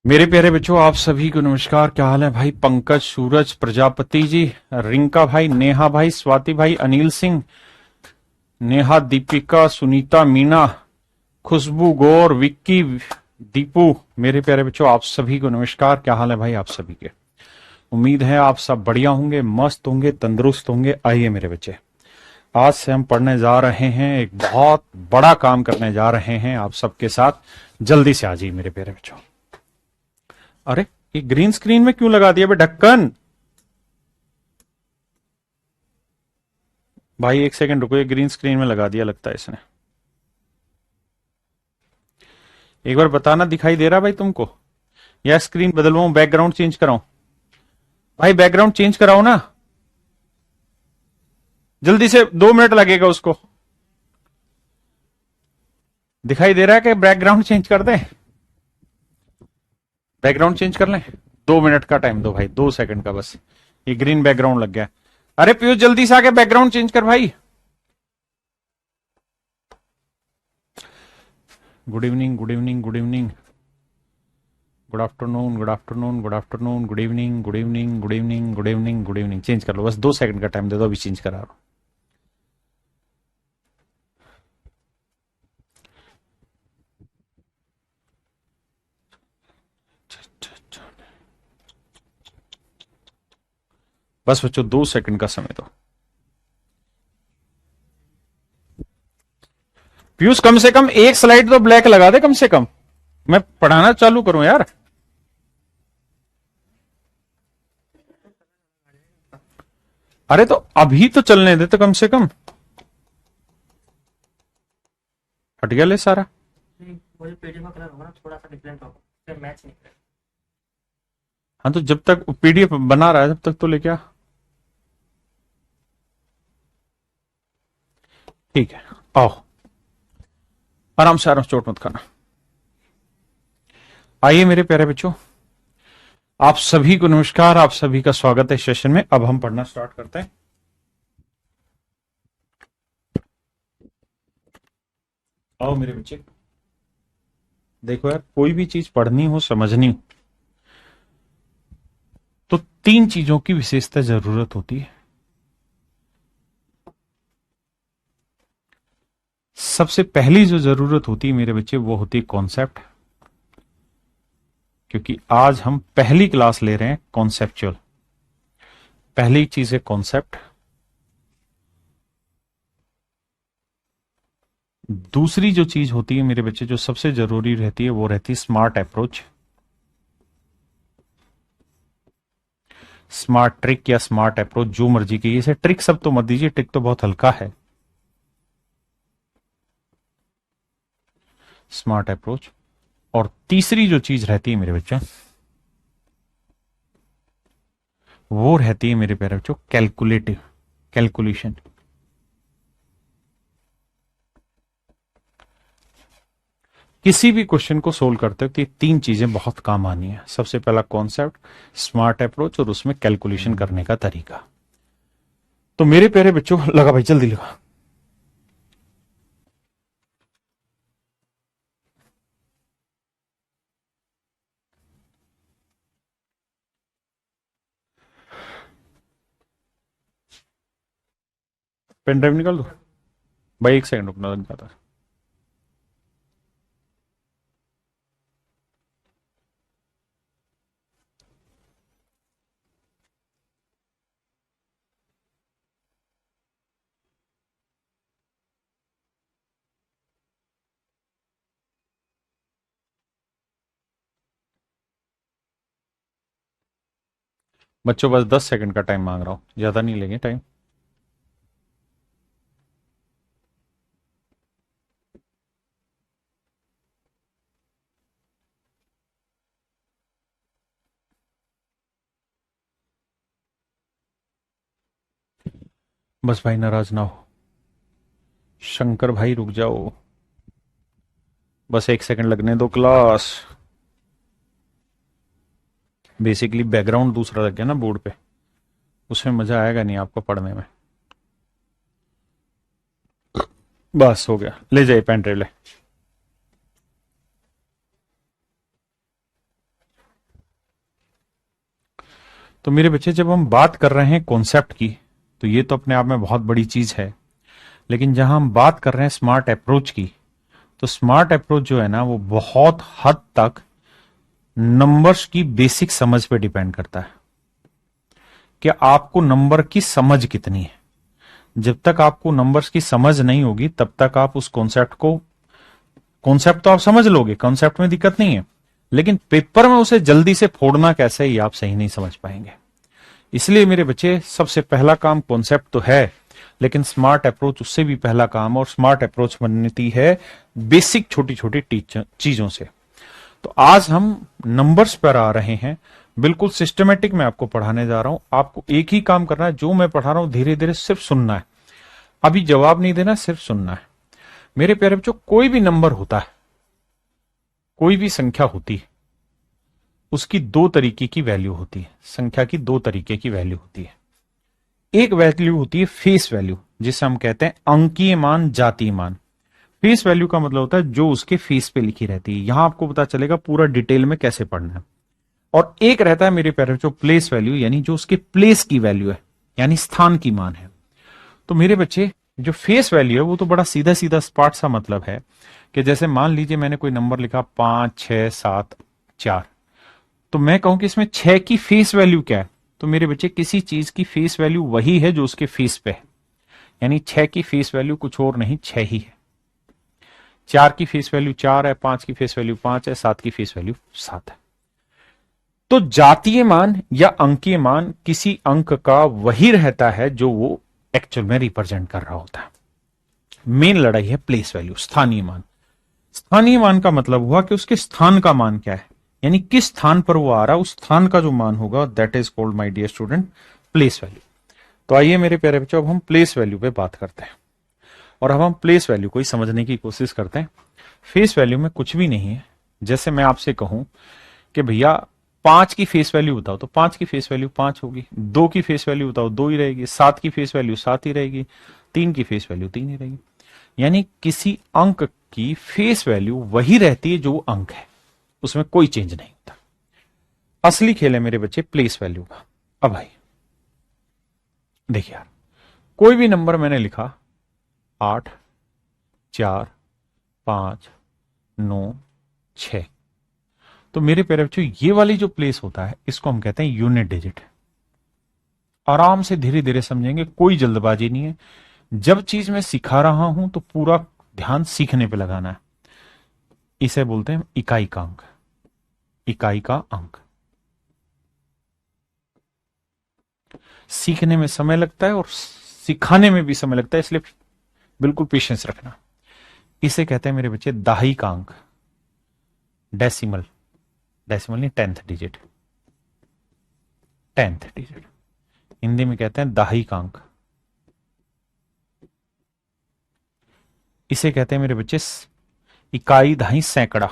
मेरे प्यारे बच्चों, आप सभी को नमस्कार। क्या हाल है भाई? पंकज, सूरज प्रजापति जी, रिंका भाई, नेहा भाई, स्वाति भाई, अनिल सिंह, नेहा, दीपिका, सुनीता, मीना, खुशबू, गौर, विक्की, दीपू। मेरे प्यारे बच्चों, आप सभी को नमस्कार। क्या हाल है भाई आप सभी के? उम्मीद है आप सब बढ़िया होंगे, मस्त होंगे, तंदुरुस्त होंगे। आइए मेरे बच्चे, आज से हम पढ़ने जा रहे हैं, एक बहुत बड़ा काम करने जा रहे हैं आप सबके साथ। जल्दी से आ जाइए मेरे प्यारे बच्चों। अरे, ये ग्रीन स्क्रीन में क्यों लगा दिया बे ढक्कन? भाई एक सेकंड रुको, ये ग्रीन स्क्रीन में लगा दिया लगता है इसने। एक बार बताना, दिखाई दे रहा भाई तुमको? या स्क्रीन बदलवाऊं, बैकग्राउंड चेंज कराऊं? भाई बैकग्राउंड चेंज कराओ ना, जल्दी से। 2 मिनट लगेगा उसको। दिखाई दे रहा है कि बैकग्राउंड चेंज कर दें? बैकग्राउंड चेंज कर लें? 2 मिनट का टाइम दो भाई, 2 सेकंड का बस। ये ग्रीन बैकग्राउंड लग गया। अरे पीयूष, जल्दी से आके बैकग्राउंड चेंज कर भाई। Good evening, good evening, good evening, good afternoon, good afternoon, good afternoon, good evening, good evening, good evening, good evening, good evening. Change कर लो, बस 2 सेकंड का टाइम दे दो, अभी चेंज करा रहा हूं। बस बच्चों, 2 सेकंड का समय दो। पीयूष, कम से कम एक स्लाइड तो ब्लैक लगा दे कम से कम, मैं पढ़ाना चालू करूं यार। अरे तो अभी तो चलने दे तो कम से कम। हट गया ले सारा। वही पीडीएफ का कलर होगा ना, थोड़ा सा डिफरेंट होगा, फिर मैच नहीं करेगा। हाँ तो जब तक पीडीएफ बना रहा है तब तक तो लेके आ। ठीक है, आओ आराम से, आराम से, चोट मत खाना। आइए मेरे प्यारे बच्चों, आप सभी को नमस्कार, आप सभी का स्वागत है सेशन में। अब हम पढ़ना स्टार्ट करते हैं। आओ मेरे बच्चे, देखो यार, कोई भी चीज पढ़नी हो, समझनी हो, तो 3 चीजों की विशेषता जरूरत होती है। सबसे पहली जो जरूरत होती है मेरे बच्चे, वो होती है कॉन्सेप्ट। क्योंकि आज हम पहली क्लास ले रहे हैं कॉन्सेप्चुअल। पहली चीज है कॉन्सेप्ट। दूसरी जो चीज होती है मेरे बच्चे, जो सबसे जरूरी रहती है, वो रहती है स्मार्ट अप्रोच। स्मार्ट ट्रिक या स्मार्ट अप्रोच, जो मर्जी की। इसे ट्रिक सब तो मत दीजिए, ट्रिक तो बहुत हल्का है। Smart approach. और तीसरी जो चीज रहती है मेरे बच्चे, वो रहती है मेरे प्यारे बच्चों कैलकुलेटिव, कैलकुलेशन। किसी भी क्वेश्चन को सोल्व करते वक्त ये 3 चीजें बहुत काम आनी है। सबसे पहला कॉन्सेप्ट, स्मार्ट अप्रोच, और उसमें कैलकुलेशन करने का तरीका। तो मेरे प्यारे बच्चों, लगा भाई, जल्दी लगा। पेन ड्राइव निकाल दो भाई, 1 सेकंड रुकना लग जाता है। बच्चों बस 10 सेकंड का टाइम मांग रहा हूं, ज्यादा नहीं लेंगे टाइम। बस भाई नाराज ना हो। शंकर भाई रुक जाओ, बस 1 सेकंड लगने दो क्लास। बेसिकली बैकग्राउंड दूसरा लग गया ना बोर्ड पे, उसमें मजा आएगा नहीं आपको पढ़ने में। बस हो गया, ले जाइए पेन ड्राइव ले। तो मेरे बच्चे, जब हम बात कर रहे हैं कॉन्सेप्ट की, तो ये तो अपने आप में बहुत बड़ी चीज है, लेकिन जहां हम बात कर रहे हैं स्मार्ट अप्रोच की, तो स्मार्ट अप्रोच जो है ना, वो बहुत हद तक नंबर्स की बेसिक समझ पे डिपेंड करता है कि आपको नंबर की समझ कितनी है। जब तक आपको नंबर्स की समझ नहीं होगी, तब तक आप उस कॉन्सेप्ट तो आप समझ लोगे, कॉन्सेप्ट में दिक्कत नहीं है, लेकिन पेपर में उसे जल्दी से फोड़ना कैसे, ये आप सही नहीं समझ पाएंगे। इसलिए मेरे बच्चे, सबसे पहला काम कॉन्सेप्ट तो है, लेकिन स्मार्ट अप्रोच उससे भी पहला काम, और स्मार्ट अप्रोच बनती है बेसिक छोटी छोटी चीजों से। तो आज हम नंबर्स पर आ रहे हैं, बिल्कुल सिस्टमेटिक मैं आपको पढ़ाने जा रहा हूं। आपको एक ही काम करना है, जो मैं पढ़ा रहा हूं धीरे धीरे सिर्फ सुनना है, अभी जवाब नहीं देना, सिर्फ सुनना है। मेरे प्यारे बच्चों, कोई भी नंबर होता है, कोई भी संख्या होती है, उसकी दो तरीके की वैल्यू होती है। संख्या की दो तरीके की वैल्यू होती है। एक वैल्यू होती है फेस वैल्यू, जिसे हम कहते हैं अंकीय मान, जातीय मान। फेस वैल्यू का मतलब होता है जो उसके फेस पे लिखी रहती है। यहां आपको पता चलेगा पूरा डिटेल में कैसे पढ़ना है। और एक रहता है मेरे प्यारे बच्चों प्लेस वैल्यू, यानी जो उसके प्लेस की वैल्यू है, यानी स्थान की मान है। तो मेरे बच्चे, जो फेस वैल्यू है वो तो बड़ा सीधा सीधा स्पॉट सा मतलब है कि जैसे मान लीजिए मैंने कोई नंबर लिखा 5 6 7 4, तो मैं कहूं कि इसमें 6 की फेस वैल्यू क्या है, तो मेरे बच्चे किसी चीज की फेस वैल्यू वही है जो उसके फेस पे है, यानी 6 की फेस वैल्यू कुछ और नहीं, 6 ही है। 4 की फेस वैल्यू 4 है, 5 की फेस वैल्यू 5 है, 7 की फेस वैल्यू 7 है। तो जातीय मान या अंकीय मान किसी अंक का वही रहता है जो वो एक्चुअल में रिप्रेजेंट कर रहा होता है। मेन लड़ाई है प्लेस वैल्यू, स्थानीय मान। स्थानीय मान का मतलब हुआ कि उसके स्थान का मान क्या है, यानी किस स्थान पर वो आ रहा है, उस स्थान का जो मान होगा, that is called my dear student place value. तो आइए मेरे प्यारे बच्चों, अब हम प्लेस वैल्यू पे बात करते हैं, और अब हम प्लेस वैल्यू को ही समझने की कोशिश करते हैं। फेस वैल्यू में कुछ भी नहीं है। जैसे मैं आपसे कहूं कि भैया 5 की फेस वैल्यू बताओ, तो 5 की फेस वैल्यू 5 होगी। 2 की फेस वैल्यू बताओ, 2 ही रहेगी। 7 की फेस वैल्यू 7 ही रहेगी। 3 की फेस वैल्यू 3 ही रहेगी। यानी किसी अंक की फेस वैल्यू वही रहती है जो अंक है, उसमें कोई चेंज नहीं होता। असली खेल है मेरे बच्चे प्लेस वैल्यू का। अब भाई देखिए यार, कोई भी नंबर मैंने लिखा 8 4 5 9 6, तो मेरे प्यारे बच्चों ये वाली जो प्लेस होता है, इसको हम कहते हैं यूनिट डिजिट। आराम से धीरे धीरे समझेंगे, कोई जल्दबाजी नहीं है। जब चीज मैं सिखा रहा हूं तो पूरा ध्यान सीखने पे लगाना है। इसे बोलते हैं इकाई का अंक, इकाई का अंक। सीखने में समय लगता है और सिखाने में भी समय लगता है, इसलिए बिल्कुल पेशेंस रखना। इसे कहते हैं मेरे बच्चे दहाई का अंक, डेसिमल। डेसिमल नहीं, 10th digit, 10th digit. Hindi में कहते हैं दहाई का अंक। इसे कहते हैं मेरे बच्चे इकाई, दहाई, सैकड़ा।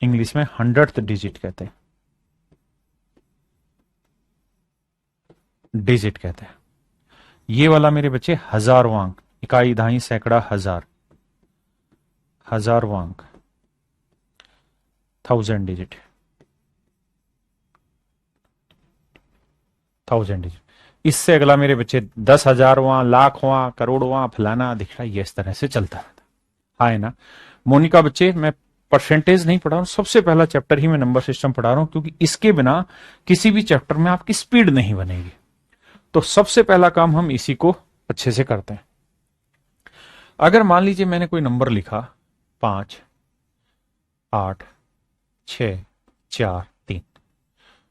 इंग्लिश में 100th डिजिट कहते हैं, डिजिट कहते हैं। ये वाला मेरे बच्चे हजारवां अंक, इकाई, दहाई, सैकड़ा, हजार, हजारवां अंक, 1000 डिजिट, 1000 डिजिट। इससे अगला मेरे बच्चे 10,000वां, लाखवां, करोड़वां, फलाना, दिखना, ये इस तरह से चलता रहता। हाँ है ना मोनिका? बच्चे, मैं परसेंटेज नहीं पढ़ा रहा हूं, सबसे पहला चैप्टर ही मैं नंबर सिस्टम पढ़ा रहा हूं, क्योंकि इसके बिना किसी भी चैप्टर में आपकी स्पीड नहीं बनेगी। तो सबसे पहला काम हम इसी को अच्छे से करते हैं। अगर मान लीजिए मैंने कोई नंबर लिखा 5 8 6 4 3,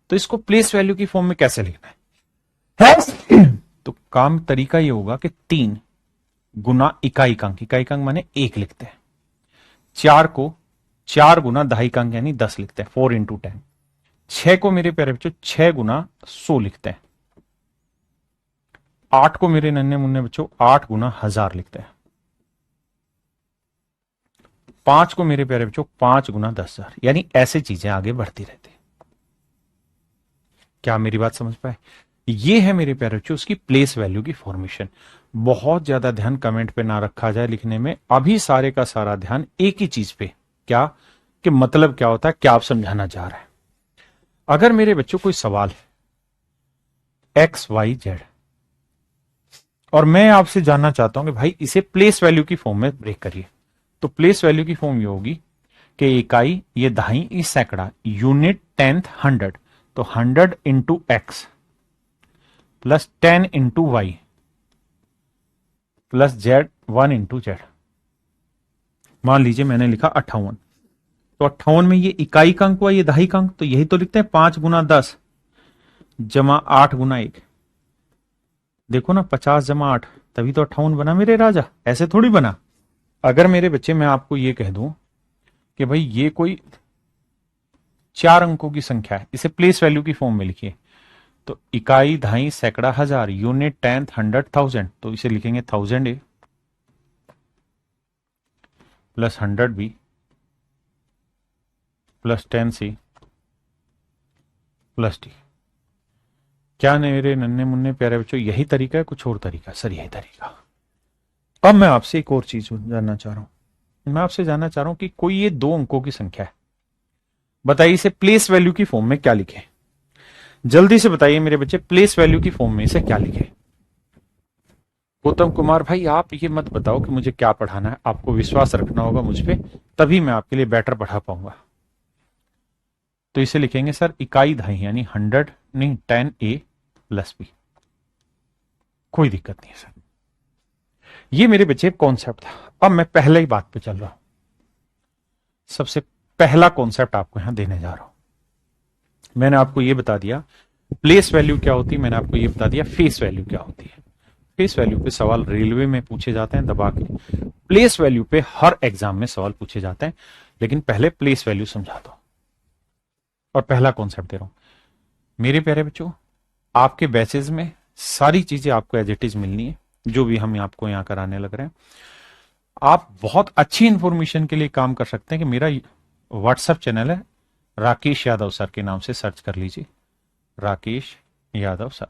तो इसको प्लेस वैल्यू की फॉर्म में कैसे लिखना है? तो काम तरीका ये होगा कि 3 गुना इकाई का अंक, इकाई का अंक माने 1 लिखते हैं। 4 को 4 गुना दहाई का अंक यानी 10 लिखते हैं, 4 × 10। 6 को मेरे प्यारे बच्चों 6 गुना 100 लिखते हैं। 8 को मेरे नन्हे मुन्ने बच्चों 8 गुना 1000 लिखते हैं। 5 को मेरे प्यारे बच्चों 5 गुना 10,000, यानी ऐसे चीजें आगे बढ़ती रहती है। क्या मेरी बात समझ पाए? ये है मेरे प्यारे बच्चों उसकी प्लेस वैल्यू की फॉर्मेशन। बहुत ज्यादा ध्यान कमेंट पे ना रखा जाए लिखने में, अभी सारे का सारा ध्यान एक ही चीज पे, क्या? कि मतलब क्या होता है, क्या आप समझाना चाह रहे हैं। अगर मेरे बच्चों कोई सवाल है एक्स वाई जेड और मैं आपसे जानना चाहता हूं कि भाई इसे प्लेस वैल्यू की फॉर्म में ब्रेक करिए, तो प्लेस वैल्यू की फॉर्म ये होगी कि इकाई, ये दहाई, ये सैकड़ा, यूनिट, टेंथ, हंड्रेड, तो 100 into x plus 10 into y plus z 1 into z. मान लीजिए मैंने लिखा 58, तो 58 में ये इकाई का अंक हुआ, ये दहाई का अंक, तो यही तो लिखते हैं 5 गुना 10 जमा 8 गुना 1। देखो ना, 50 जमा 8, तभी तो 58 बना मेरे राजा, ऐसे थोड़ी बना। अगर मेरे बच्चे मैं आपको ये कह दूं कि भाई ये कोई 4 अंकों की संख्या है, इसे प्लेस वैल्यू की फॉर्म में लिखिए, तो इकाई, दहाई, सैकड़ा, हजार, यूनिट, टेंथ, हंड्रेड, थाउजेंड, तो इसे लिखेंगे 1000 A plus 100 B plus 10 C plus D. क्या मेरे नन्हे मुन्ने प्यारे बच्चों, यही तरीका है, कुछ और तरीका? सर यही तरीका। अब मैं आपसे एक और चीज जानना चाह रहा हूं, मैं आपसे जानना चाह रहा हूं कि कोई ये 2 अंकों की संख्या है, बताइए इसे प्लेस वैल्यू की फॉर्म में क्या लिखे? जल्दी से बताइए मेरे बच्चे, प्लेस वैल्यू की फॉर्म में इसे क्या लिखे? गौतम कुमार भाई, आप ये मत बताओ कि मुझे क्या पढ़ाना है, आपको विश्वास रखना होगा मुझ पे, तभी मैं आपके लिए बेटर पढ़ा पाऊंगा। तो इसे लिखेंगे सर इकाई दहाई, यानी 100 नहीं 10 ए प्लस बी। कोई दिक्कत नहीं है सर, ये मेरे बच्चे कॉन्सेप्ट था। अब मैं पहले ही बात पे चल रहा हूं, सबसे पहला कॉन्सेप्ट आपको यहां देने जा रहा हूं। मैंने आपको यह बता दिया प्लेस वैल्यू क्या होती है, मैंने आपको यह बता दिया फेस वैल्यू क्या होती है। फेस वैल्यू पे सवाल रेलवे में पूछे जाते हैं दबा के, प्लेस वैल्यू पे हर एग्जाम में सवाल पूछे जाते हैं, लेकिन पहले प्लेस वैल्यू समझा दो। और पहला कॉन्सेप्ट दे रहा हूं मेरे प्यारे बच्चों, आपके बैचेज में सारी चीजें आपको एज इट इज मिलनी है, जो भी हम आपको यहां कराने लग रहे हैं। आप बहुत अच्छी इंफॉर्मेशन के लिए काम कर सकते हैं कि मेरा व्हाट्सएप चैनल है, राकेश यादव सर के नाम से सर्च कर लीजिए, राकेश यादव सर,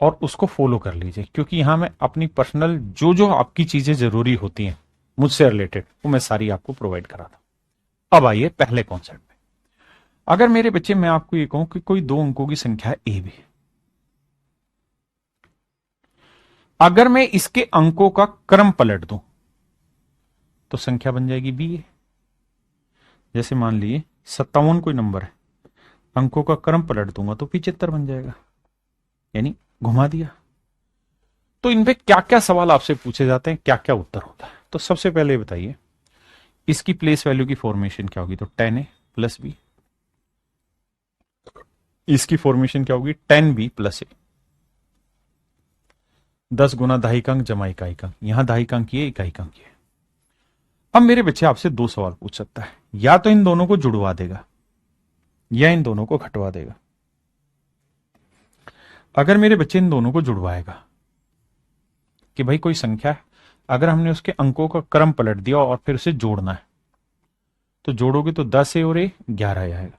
और उसको फॉलो कर लीजिए, क्योंकि यहां मैं अपनी पर्सनल जो जो आपकी चीजें जरूरी होती हैं मुझसे रिलेटेड, वो मैं सारी आपको प्रोवाइड कराता हूं। अब आइए पहले कॉन्सेप्ट पे। अगर मेरे बच्चे मैं आपको ये कहूं कि कोई 2 अंकों की संख्या है ए बी, अगर मैं इसके अंकों का क्रम पलट दूं तो संख्या बन जाएगी बी ए। जैसे मान लीजिए 57 कोई नंबर है, अंकों का क्रम पलट दूंगा तो 75 बन जाएगा, यानी घुमा दिया। तो इनपे क्या क्या सवाल आपसे पूछे जाते हैं, क्या क्या उत्तर होता है? तो सबसे पहले बताइए इसकी प्लेस वैल्यू की फॉर्मेशन क्या होगी, तो 10a प्लस बी। इसकी फॉर्मेशन क्या होगी, 10b प्लस ए। 10 गुना दहाई का अंक जमा इकाई का अंक, यहां दहाई का अंक ये, इकाई का अंक ये। अब मेरे बच्चे आपसे 2 सवाल पूछ सकता है, या तो इन दोनों को जुड़वा देगा या इन दोनों को घटवा देगा। अगर मेरे बच्चे इन दोनों को जुड़वाएगा कि भाई कोई संख्या है, अगर हमने उसके अंकों का क्रम पलट दिया और फिर उसे जोड़ना है, तो जोड़ोगे तो 10 ए और ए 11 आएगा,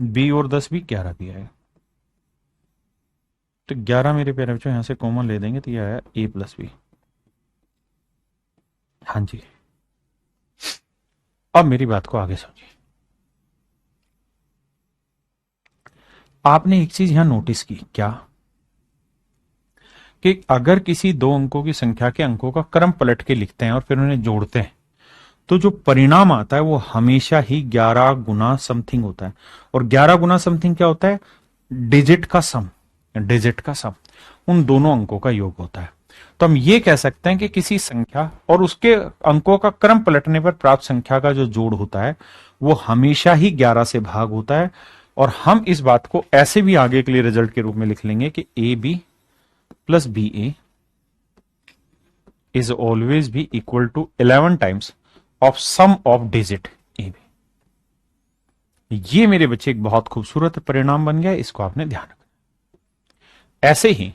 बी और 10 भी 11 भी आएगा। तो 11 मेरे प्यारे बच्चों यहां से कॉमन ले देंगे तो यह आया ए प्लस बी। हाँ जी, अब मेरी बात को आगे समझिए। आपने एक चीज यहां नोटिस की क्या, कि अगर किसी 2 अंकों की संख्या के अंकों का क्रम पलट के लिखते हैं और फिर उन्हें जोड़ते हैं, तो जो परिणाम आता है वो हमेशा ही 11 गुना समथिंग होता है। और 11 गुना समथिंग क्या होता है, डिजिट का सम, डिजिट का सम उन दोनों अंकों का योग होता है। तो हम ये कह सकते हैं कि किसी संख्या और उसके अंकों का क्रम पलटने पर प्राप्त संख्या का जो जोड़ होता है वो हमेशा ही 11 से भाग होता है। और हम इस बात को ऐसे भी आगे के लिए रिजल्ट के रूप में लिख लेंगे कि A B plus B A is always B equal to 11 times of sum of digit A B. ये मेरे बच्चे एक बहुत खूबसूरत परिणाम बन गया, इसको आपने ध्यान रखना। ऐसे ही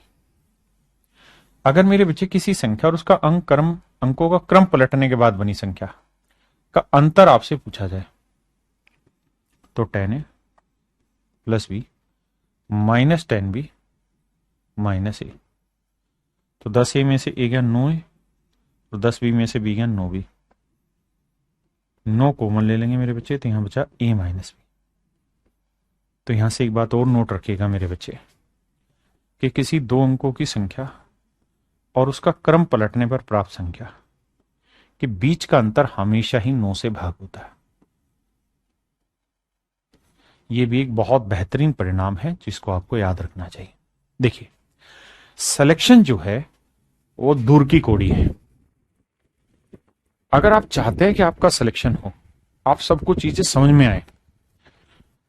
अगर मेरे बच्चे किसी संख्या और उसका अंकों का क्रम पलटने के बाद बनी संख्या का अंतर आपसे पूछा जाए, तो 10a plus B minus 10b minus A, तो 10a में से ए गया 9a तो 10 बी में से बी गया 9 बी, 9 कॉमन ले लेंगे मेरे बच्चे, तो यहां बचा ए माइनस बी। तो यहां से एक बात और नोट रखिएगा मेरे बच्चे कि किसी दो अंकों की संख्या और उसका क्रम पलटने पर प्राप्त संख्या के बीच का अंतर हमेशा ही 9 से भाग होता है। यह भी एक बहुत बेहतरीन परिणाम है जिसको आपको याद रखना चाहिए। देखिए, सिलेक्शन जो है वो दूर की कौड़ी है। अगर आप चाहते हैं कि आपका सिलेक्शन हो, आप सबको चीजें समझ में आए,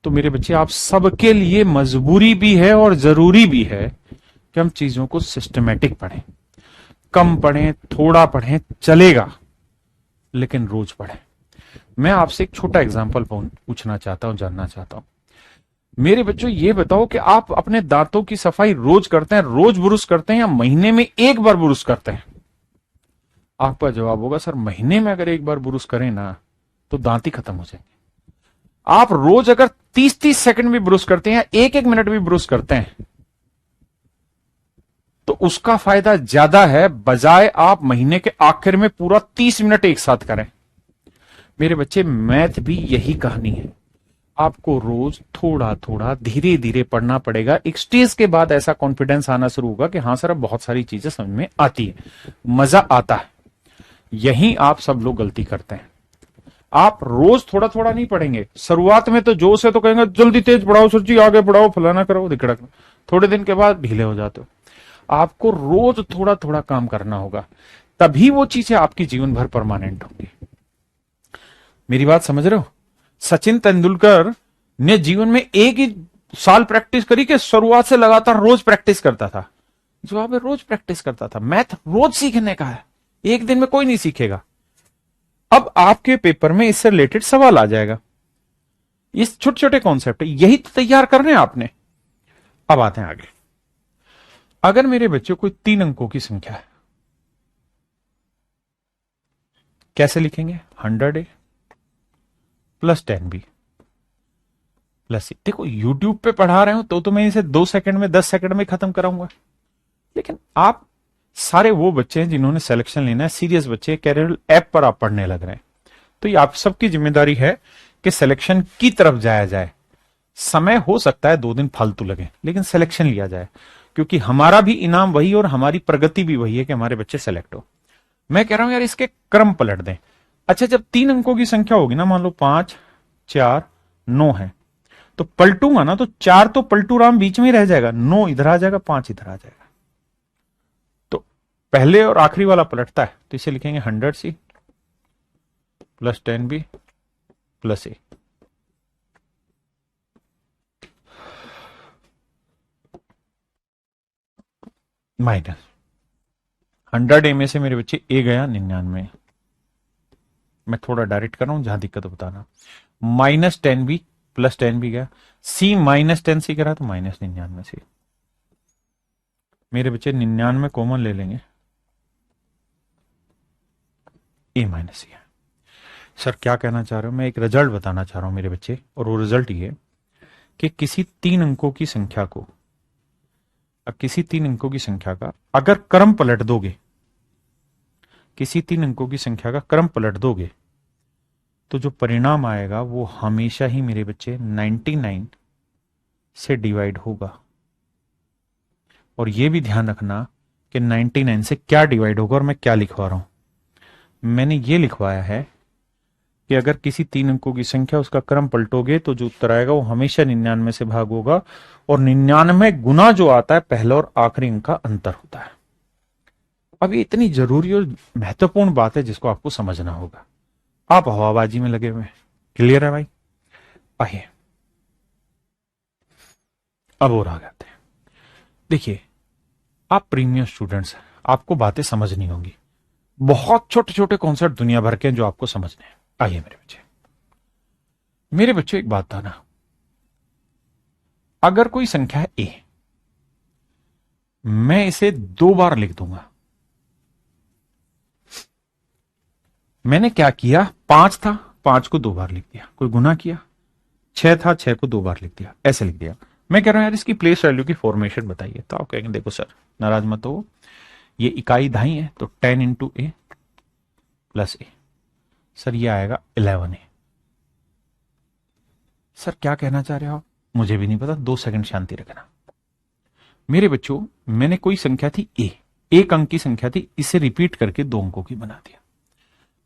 तो मेरे बच्चे आप सबके लिए मजबूरी भी है और जरूरी भी है कि हम चीजों को सिस्टमेटिक पढ़ें। कम पढ़ें, थोड़ा पढ़ें, चलेगा, लेकिन रोज पढ़ें। मैं आपसे एक छोटा एग्जांपल पूछना चाहता हूं, जानना चाहता हूं। मेरे बच्चों ये बताओ कि आप अपने दांतों की सफाई रोज करते हैं, रोज ब्रुश करते हैं, या महीने में एक बार ब्रुश करते हैं? आपका जवाब होगा सर महीने में अगर एक बार ब्रुश करें ना तो दांत ही खत्म हो जाएंगे। आप रोज अगर 30-30 सेकंड भी ब्रुश करते हैं, एक एक मिनट भी ब्रुश करते हैं, तो उसका फायदा ज्यादा है बजाय आप महीने के आखिर में पूरा 30 मिनट एक साथ करें। मेरे बच्चे, मैथ भी यही कहानी है। आपको रोज थोड़ा थोड़ा धीरे धीरे पढ़ना पड़ेगा। एक स्टेज के बाद ऐसा कॉन्फिडेंस आना शुरू होगा कि हां सर अब बहुत सारी चीजें समझ में आती है, मजा आता है। यही आप सब लोग गलती करते हैं। आप रोज थोड़ा थोड़ा नहीं पढ़ेंगे। शुरुआत में तो जोश है तो कहेंगे जल्दी तेज पढ़ाओ सर जी, आगे पढ़ाओ, फलाना करो, दिखड़ा। थोड़े दिन के बाद ढीले हो जाते हो। आपको रोज थोड़ा थोड़ा काम करना होगा, तभी वो चीजें आपकी जीवन भर परमानेंट होंगी। मेरी बात समझ रहे हो? सचिन तेंदुलकर ने जीवन में एक ही साल प्रैक्टिस करी कि शुरुआत से लगातार रोज प्रैक्टिस करता था। जवाब है रोज प्रैक्टिस करता था। मैथ रोज सीखने का है, एक दिन में कोई नहीं सीखेगा। अब आपके पेपर में इससे रिलेटेड सवाल आ जाएगा। इस छोटे छोटे कॉन्सेप्ट है, यही तो तैयार करने हैं आपने। अब आते हैं आगे। अगर मेरे बच्चों कोई 3 अंकों की संख्या है, कैसे लिखेंगे? 100A plus 10B plus C। देखो, यूट्यूब पे पढ़ा रहे हो तो मैं इसे 2 सेकंड में, 10 सेकंड में खत्म कराऊंगा। लेकिन आप सारे वो बच्चे हैं जिन्होंने सिलेक्शन लेना है, सीरियस बच्चे, कैरियर ऐप पर आप पढ़ने लग रहे हैं, तो ये आप सबकी जिम्मेदारी है कि सिलेक्शन की तरफ जाया जाए। समय हो सकता है 2 दिन फालतू लगे, लेकिन सिलेक्शन लिया जाए, क्योंकि हमारा भी इनाम वही और हमारी प्रगति भी वही है कि हमारे बच्चे सेलेक्ट हो। मैं कह रहा हूं यार इसके क्रम पलट दें। अच्छा, जब 3 अंकों की संख्या होगी ना, मान लो 5, 4, 9 है, तो पलटूंगा ना तो 4 तो पलटू राम बीच में ही रह जाएगा, 9 इधर आ जाएगा, 5 इधर आ जाएगा। तो पहले और आखिरी वाला पलटता है, तो इसे लिखेंगे 100C plus 10B plus A। Minus 100A में से मेरे बच्चे A गया 99। मैं थोड़ा डायरेक्ट कर रहा हूं, जहां दिक्कत बताना। माइनस 10B प्लस 10B गया, C माइनस 10C करा तो माइनस 99C। मेरे बच्चे 99 कॉमन ले लेंगे, A माइनस C है। सर क्या कहना चाह रहे हो? मैं एक रिजल्ट बताना चाह रहा हूं मेरे बच्चे, और वो रिजल्ट ये कि किसी 3 अंकों की संख्या को, किसी 3 अंकों की संख्या का अगर क्रम पलट दोगे, किसी 3 अंकों की संख्या का क्रम पलट दोगे, तो जो परिणाम आएगा वो हमेशा ही मेरे बच्चे 99 से डिवाइड होगा। और ये भी ध्यान रखना कि 99 से क्या डिवाइड होगा, और मैं क्या लिखवा रहा हूं। मैंने ये लिखवाया है कि अगर किसी 3 अंकों की संख्या, उसका क्रम पलटोगे तो जो उत्तर आएगा वो हमेशा 99 से भाग होगा, और 99 गुना जो आता है पहले और आखिरी अंक का अंतर होता है। अब ये इतनी जरूरी और महत्वपूर्ण बात है जिसको आपको समझना होगा। आप हवाबाजी में लगे हुए हैं। क्लियर है भाई? आइए अब और आ जाते हैं। देखिए, आप प्रीमियम स्टूडेंट्स हैं, आपको बातें समझनी होंगी। बहुत छोटे छोटे कॉन्सेप्ट दुनिया भर के हैं जो आपको समझने हैं। आइए मेरे बच्चे एक बात था ना, अगर कोई संख्या है A, मैं इसे 2 बार लिख दूंगा। मैंने क्या किया, 5 था, 5 को 2 बार लिख दिया। कोई गुना किया, 6 था, 6 को 2 बार लिख दिया, ऐसे लिख दिया। मैं कह रहा हूं यार इसकी प्लेस वैल्यू की फॉर्मेशन बताइए। तो आप कहेंगे देखो सर नाराज मत हो, ये इकाई दहाई है तो 10 into A, plus A. Sir ये आएगा 11A। सर क्या कहना चाह रहे हो आप? मुझे भी नहीं पता, 2 सेकंड शांति रखना। मेरे बच्चों, मैंने कोई संख्या थी ए, एक अंक की संख्या थी, इसे रिपीट करके 2 अंकों की बना दिया।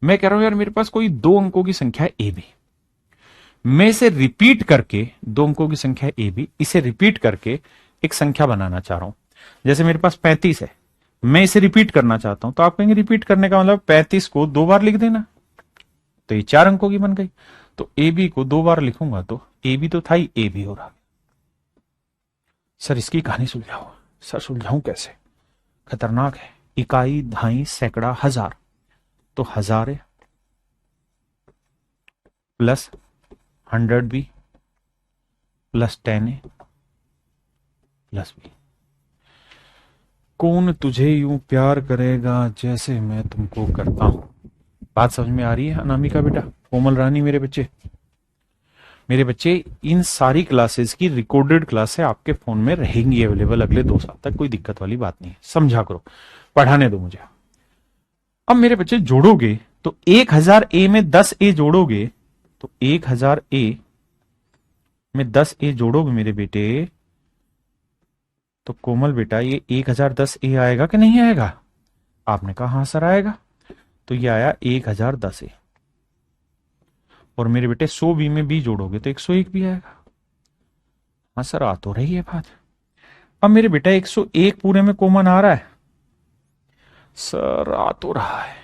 मैं कह रहा हूं यार मेरे पास कोई 2 अंकों की संख्या है ए बी, मैं इसे रिपीट करके 2 अंकों की संख्या है ए बी, इसे रिपीट करके एक संख्या बनाना चाह रहा हूं। जैसे मेरे पास 35 है, मैं इसे रिपीट करना चाहता हूं, तो आप कहेंगे रिपीट करने का मतलब 35 को 2 बार लिख देना, तो ये 4 अंकों की बन गई। तो ए बी को 2 बार लिखूंगा तो ए बी तो था ही, ए बी हो रहा। सर इसकी कहानी सुलझाओ। सर सुलझाऊं कैसे, खतरनाक है। इकाई, दहाई, सैकड़ा, हजार, तो 1000 plus 100B plus 10A plus B। कौन तुझे यूं प्यार करेगा जैसे मैं तुमको करता हूं। बात समझ में आ रही है अनामिका बेटा, कोमल रानी, मेरे बच्चे? मेरे बच्चे, इन सारी क्लासेस की रिकॉर्डेड क्लासें आपके फोन में रहेंगी अवेलेबल अगले 2 साल तक, कोई दिक्कत वाली बात नहीं है। समझा करो, पढ़ाने दो मुझे। अब मेरे बच्चे जोड़ोगे तो 1000A में 10A जोड़ोगे तो 1000A में 10A जोड़ोगे मेरे बेटे, तो कोमल बेटा ये 1010A आएगा कि नहीं आएगा? आपने कहा हाँ सर आएगा, तो ये आया 1010A। और मेरे बेटे 100B में B जोड़ोगे तो 101 भी आएगा। हाँ सर आ तो रही है बात। अब मेरे बेटा 101 पूरे में कॉमन आ रहा है? सर आ तो रहा है।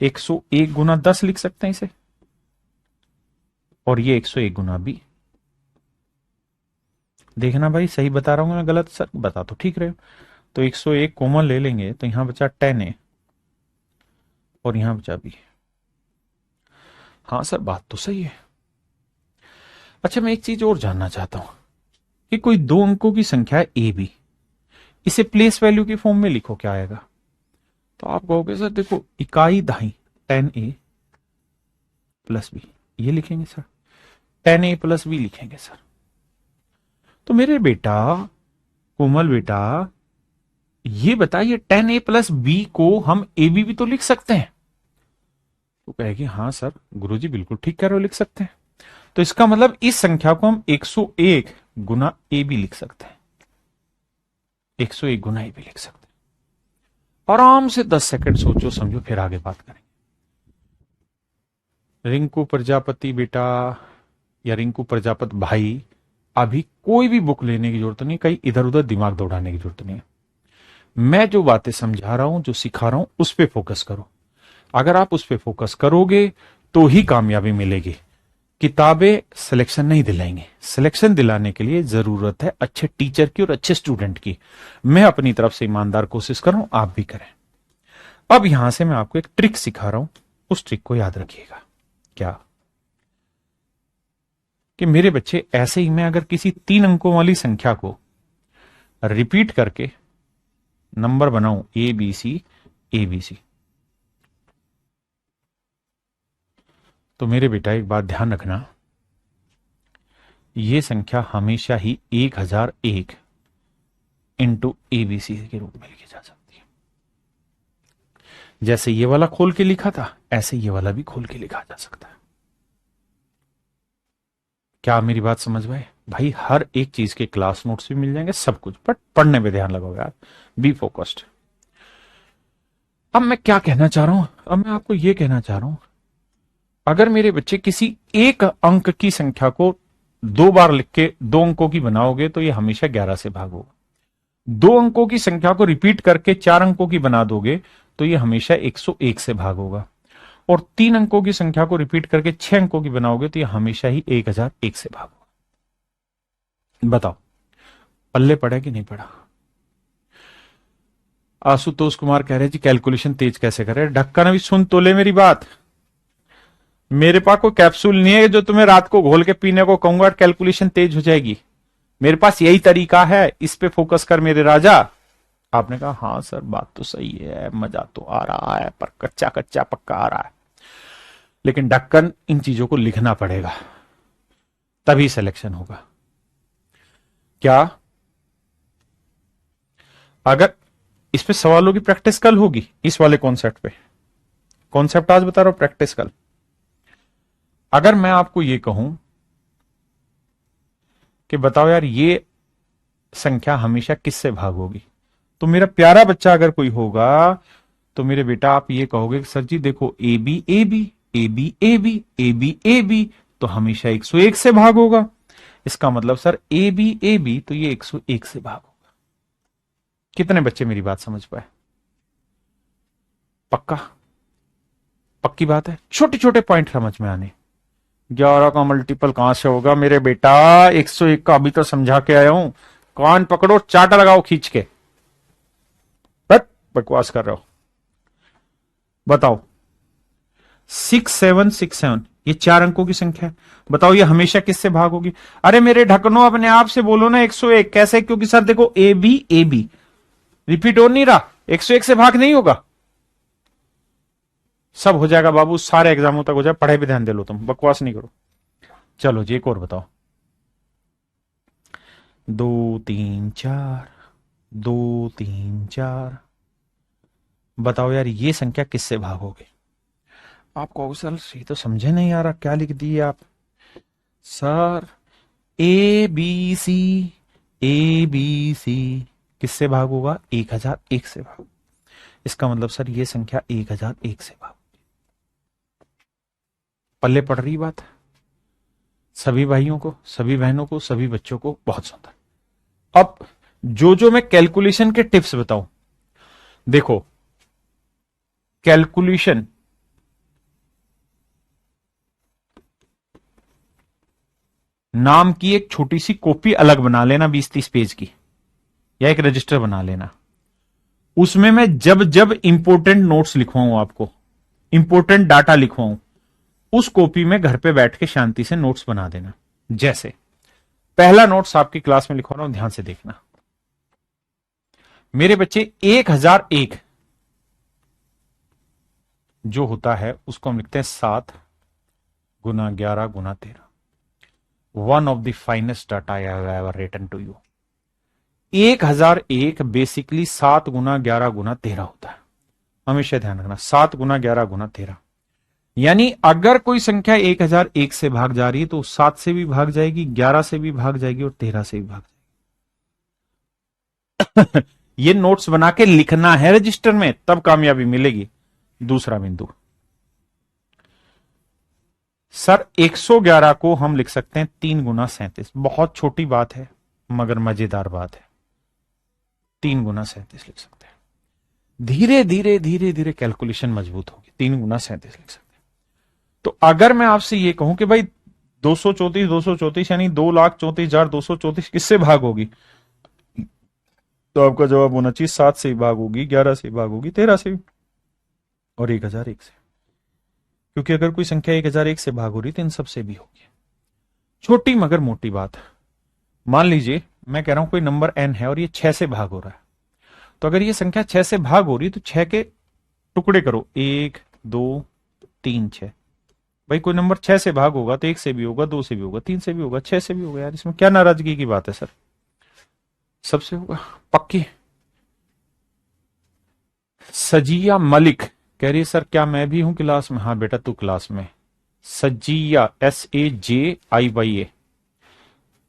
101 गुना 10 लिख सकते हैं इसे, और ये 101 गुना B। देखना भाई सही बता रहा हूं मैं गलत? सर बता तो ठीक रहे हो। तो 101 कॉमन ले लेंगे तो यहां बचा 10A और यहां बचा B। हाँ सर बात तो सही है। अच्छा मैं एक चीज और जानना चाहता हूं कि कोई 2 अंकों की संख्या है ए बी, इसे प्लेस वैल्यू की फॉर्म में लिखो, क्या आएगा? तो आप कहोगे सर देखो इकाई दहाई 10A प्लस B, ये लिखेंगे सर। 10A प्लस B लिखेंगे सर। तो मेरे बेटा, कोमल बेटा, ये बताइए 10A प्लस B को हम ए बी भी तो लिख सकते हैं। तो कहेगी हाँ सर गुरुजी बिल्कुल ठीक कह रहे हो, लिख सकते हैं। तो इसका मतलब इस संख्या को हम 101 गुना ए बी लिख सकते हैं, 101 गुना ए बी लिख सकते हैं। आराम से 10 सेकंड सोचो समझो, फिर आगे बात करेंगे। रिंकू प्रजापति बेटा या रिंकू प्रजापति भाई, अभी कोई भी बुक लेने की जरूरत नहीं, कहीं इधर उधर दिमाग दौड़ाने की जरूरत नहीं है। मैं जो बातें समझा रहा हूं, जो सिखा रहा हूं, उस पर फोकस करो। अगर आप उस पर फोकस करोगे तो ही कामयाबी मिलेगी। किताबें सिलेक्शन नहीं दिलाएंगे, सिलेक्शन दिलाने के लिए जरूरत है अच्छे टीचर की और अच्छे स्टूडेंट की। मैं अपनी तरफ से ईमानदार कोशिश कर रहा हूं, आप भी करें। अब यहां से मैं आपको एक ट्रिक सिखा रहा हूं, उस ट्रिक को याद रखिएगा। क्या कि मेरे बच्चे, ऐसे ही मैं अगर किसी 3 अंकों वाली संख्या को रिपीट करके नंबर बनाऊं ए बी सी, तो मेरे बेटा एक बात ध्यान रखना, ये संख्या हमेशा ही 1001 इंटू एबीसी के रूप में लिखी जा सकती है। जैसे ये वाला खोल के लिखा था, ऐसे ये वाला भी खोल के लिखा जा सकता है। क्या मेरी बात समझ में? भाई हर एक चीज के क्लास नोट्स भी मिल जाएंगे, सब कुछ, बट पढ़ने पे ध्यान लगाओ यार, बी फोकस्ड। अब मैं क्या कहना चाह रहा हूं, अब मैं आपको यह कहना चाह रहा हूं, अगर मेरे बच्चे किसी एक अंक की संख्या को 2 बार लिख के 2 अंकों की बनाओगे तो ये हमेशा 11 से भाग होगा। 2 अंकों की संख्या को रिपीट करके 4 अंकों की बना दोगे तो ये हमेशा 101 से भाग होगा। और 3 अंकों की संख्या को रिपीट करके 6 अंकों की बनाओगे तो ये हमेशा ही 1001 से भाग होगा। बताओ पल्ले पड़ा कि नहीं पड़ा? आशुतोष कुमार कह रहे जी कैलकुलेशन तेज कैसे करे? ढक्कन अभी सुन तो ले मेरी बात। मेरे पास कोई कैप्सूल नहीं है जो तुम्हें रात को घोल के पीने को कहूंगा कैलकुलेशन तेज हो जाएगी। मेरे पास यही तरीका है, इस पे फोकस कर मेरे राजा। आपने कहा हाँ सर बात तो सही है, मजा तो आ रहा है, पर कच्चा कच्चा पक्का आ रहा है। लेकिन ढक्कन, इन चीजों को लिखना पड़ेगा, तभी सिलेक्शन होगा। क्या अगर इस पे सवालों की प्रैक्टिस कल होगी, इस वाले कॉन्सेप्ट पे? कॉन्सेप्ट आज बता रहा हूं, प्रैक्टिस कल। अगर मैं आपको ये कहूं कि बताओ यार ये संख्या हमेशा किससे भाग होगी, तो मेरा प्यारा बच्चा अगर कोई होगा तो मेरे बेटा आप ये कहोगे कि सर जी देखो A B A B A B A B A B A B तो हमेशा 101 से भाग होगा। इसका मतलब सर ए बी तो ये 101 से भाग होगा। कितने बच्चे मेरी बात समझ पाए? पक्का? पक्की बात है? छोटे छोटे पॉइंट समझ में आने। 11 का मल्टीपल कहां से होगा मेरे बेटा? 101 का अभी तो समझा के आया हूं। कान पकड़ो, चाटा लगाओ खींच के। बट बकवास कर रहे हो। बताओ 6767 ये 4 अंकों की संख्या है। बताओ ये हमेशा किससे भाग होगी? अरे मेरे ढकनो अपने आप से बोलो ना 101। कैसे? क्योंकि सर देखो ए बी रिपीट हो नहीं रहा, 101 से भाग नहीं होगा। सब हो जाएगा बाबू, सारे एग्जामों तक हो जाए। पढ़ाई पे ध्यान दे लो, तुम बकवास नहीं करो। चलो जी एक और बताओ। 2 3 4 2 3 4 बताओ यार ये संख्या किससे भाग होगी? आप कहो सर ये तो समझे नहीं आ रहा, क्या लिख दिए आप? सर ए बी सी किससे भाग होगा? 1001 से भाग। इसका मतलब सर ये संख्या 1001 से भाग। पल्ले पड़ रही बात? सभी भाइयों को, सभी बहनों को, सभी बच्चों को बहुत सुंदर। अब जो मैं कैलकुलेशन के टिप्स बताऊं, देखो कैलकुलेशन नाम की एक छोटी सी कॉपी अलग बना लेना 20-30 पेज की, या एक रजिस्टर बना लेना। उसमें मैं जब जब इंपोर्टेंट नोट्स लिखवाऊं, आपको इंपोर्टेंट डाटा लिखवाऊं, उस कॉपी में घर पे बैठ के शांति से नोट्स बना देना। जैसे पहला नोट्स आपकी क्लास में लिखवा रहा हूं, ध्यान से देखना। मेरे बच्चे 1001 जो होता है उसको हम लिखते हैं 7 गुना 11 गुना 13। One of the finest data I have ever written to you. 1001 basically 7 गुना 11 गुना 13 होता है। हमेशा ध्यान रखना, 7 गुना 11 गुना 13। यानी अगर कोई संख्या 1001 से भाग जा रही है तो 7 से भी भाग जाएगी, 11 से भी भाग जाएगी और 13 से भी भाग जाएगी। ये नोट्स बना के लिखना है रजिस्टर में, तब कामयाबी मिलेगी। दूसरा बिंदु, सर 111 को हम लिख सकते हैं 3 गुना 37। बहुत छोटी बात है मगर मजेदार बात है। 3 गुना 37 लिख सकते हैं। धीरे धीरे धीरे धीरे कैलकुलेशन मजबूत होगी। 3 गुना 37 लिख सकते हैं। तो अगर मैं आपसे ये कहूं कि भाई 234 यानी 2,34,234 किससे भाग होगी, तो आपका जवाब होना चाहिए 7 से भाग होगी, 11 से भाग होगी, 13 से भी, और 1001 से। क्योंकि अगर कोई संख्या 1001 से भाग हो रही तो इन सबसे भी होगी। छोटी मगर मोटी बात। मान लीजिए मैं कह रहा हूं कोई नंबर n है और ये 6 से भाग हो रहा है, तो अगर ये संख्या 6 से भाग हो रही तो 6 के टुकड़े करो, 1 2 3 6। भाई कोई नंबर 6 से भाग होगा तो 1 से भी होगा, 2 से भी होगा, 3 से भी होगा, 6 से भी होगा। यार इसमें क्या नाराजगी की बात है सर? सबसे होगा पक्की। सजिया मलिक कह रही है सर क्या मैं भी हूं क्लास में? हाँ बेटा तू क्लास में। सजिया SAJIYA,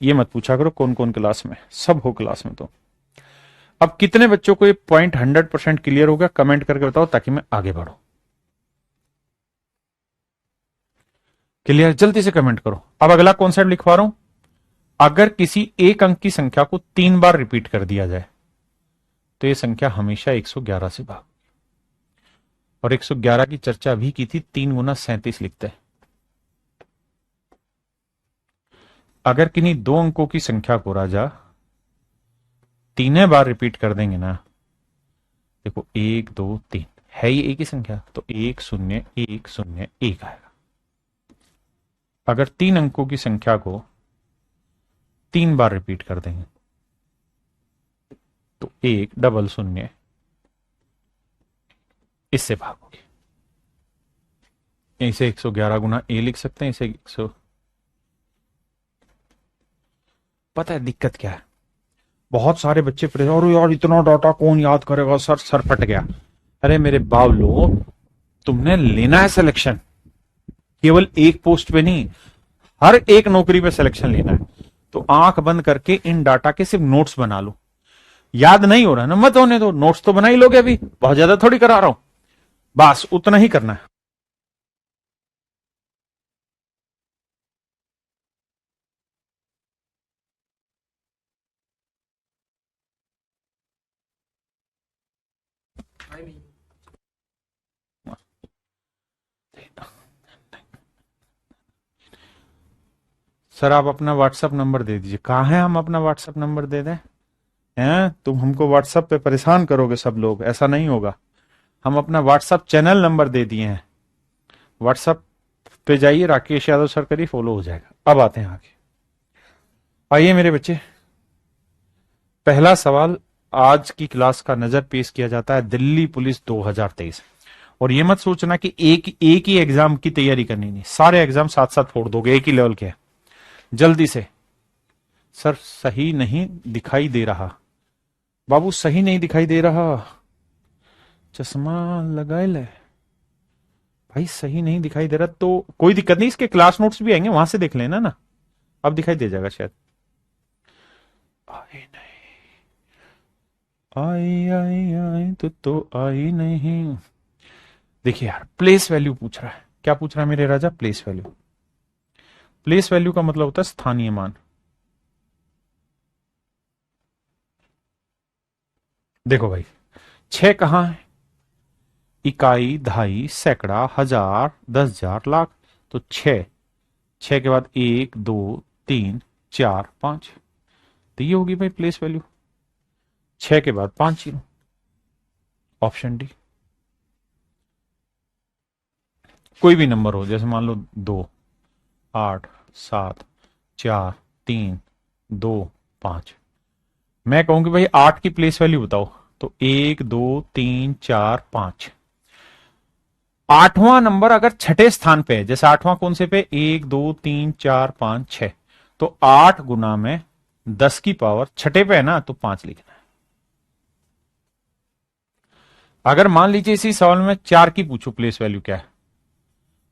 ये मत पूछा करो कौन कौन क्लास में, सब हो क्लास में। तो अब कितने बच्चों को ये पॉइंट 100% क्लियर हो गया? कमेंट करके बताओ ताकि मैं आगे बढ़ूं। क्लियर? जल्दी से कमेंट करो। अब अगला कॉन्सेप्ट लिखवा रहा हूं। अगर किसी एक अंक की संख्या को 3 बार रिपीट कर दिया जाए तो यह संख्या हमेशा 111 से भाग। और 111 की चर्चा भी की थी, 3 गुना 37 लिखते हैं। अगर किन्हीं 2 अंकों की संख्या को राजा 3 बार रिपीट कर देंगे ना, देखो 1 2 3 है ये एक ही संख्या, तो 1 0 1 0 1 आएगा। अगर 3 अंकों की संख्या को 3 बार रिपीट कर देंगे तो 1 0 0 इससे भागोगे। इसे 111 गुना a लिख सकते हैं, इसे 100। पता है दिक्कत क्या है? बहुत सारे बच्चे परेशान, और यार इतना डाटा कौन याद करेगा सर, सर फट गया। अरे मेरे बावलो, तुमने लेना है सिलेक्शन, केवल एक पोस्ट पे नहीं, हर एक नौकरी पे सिलेक्शन लेना है। तो आंख बंद करके इन डाटा के सिर्फ नोट्स बना लो। याद नहीं हो रहा ना, मत होने दो, नोट्स तो बना ही लोगे, अभी बहुत ज्यादा थोड़ी करा रहा हूं, बस उतना ही करना है। भाई भी सर आप अपना व्हाट्सएप नंबर दे दीजिए। कहाँ है, हम अपना व्हाट्सएप नंबर दे दें? हैं, तुम हमको व्हाट्सएप पे परेशान करोगे सब लोग, ऐसा नहीं होगा। हम अपना व्हाट्सएप चैनल नंबर दे दिए हैं। व्हाट्सएप पे जाइए, राकेश यादव सर करिए, फॉलो हो जाएगा। अब आते हैं आगे। आइए मेरे बच्चे, पहला सवाल आज की क्लास का नजर पेश किया जाता है दिल्ली पुलिस 2023। और ये मत सोचना कि एक ही एग्जाम की तैयारी करनी, नहीं, सारे एग्जाम साथ साथ फोड़ दोगे, एक ही लेवल के हैं। जल्दी से। सर सही नहीं दिखाई दे रहा, बाबू सही नहीं दिखाई दे रहा, चश्मा लगाए ले भाई, सही नहीं दिखाई दे रहा तो कोई दिक्कत नहीं, इसके क्लास नोट्स भी आएंगे, वहां से देख लेना ना, अब दिखाई दे जाएगा शायद। आई नहीं, आई आई आई तो आई नहीं। देखिए यार, प्लेस वैल्यू पूछ रहा है। क्या पूछ रहा है मेरे राजा? Place value. प्लेस वैल्यू का मतलब होता है स्थानीय मान। देखो भाई, 6 कहां है? इकाई, दहाई, सैकड़ा, हजार, 10,000, लाख। तो 6, 6 के बाद 1 2 3 4 5, तो ये होगी भाई प्लेस वैल्यू। 6 के बाद 5 जीरो, ऑप्शन डी। कोई भी नंबर हो, जैसे मान लो 2 8 7 4 3 2 5। मैं कहूंगी भाई 8 की प्लेस वैल्यू बताओ, तो 1 2 3 4 5। आठवां नंबर अगर छठे स्थान पे है, जैसे आठवां कौन से पे, 1 2 3 4 5 6, तो 8 गुना में 10 की पावर छठे पे है ना, तो 5 लिखना है। अगर मान लीजिए इसी सवाल में 4 की पूछू प्लेस वैल्यू क्या है,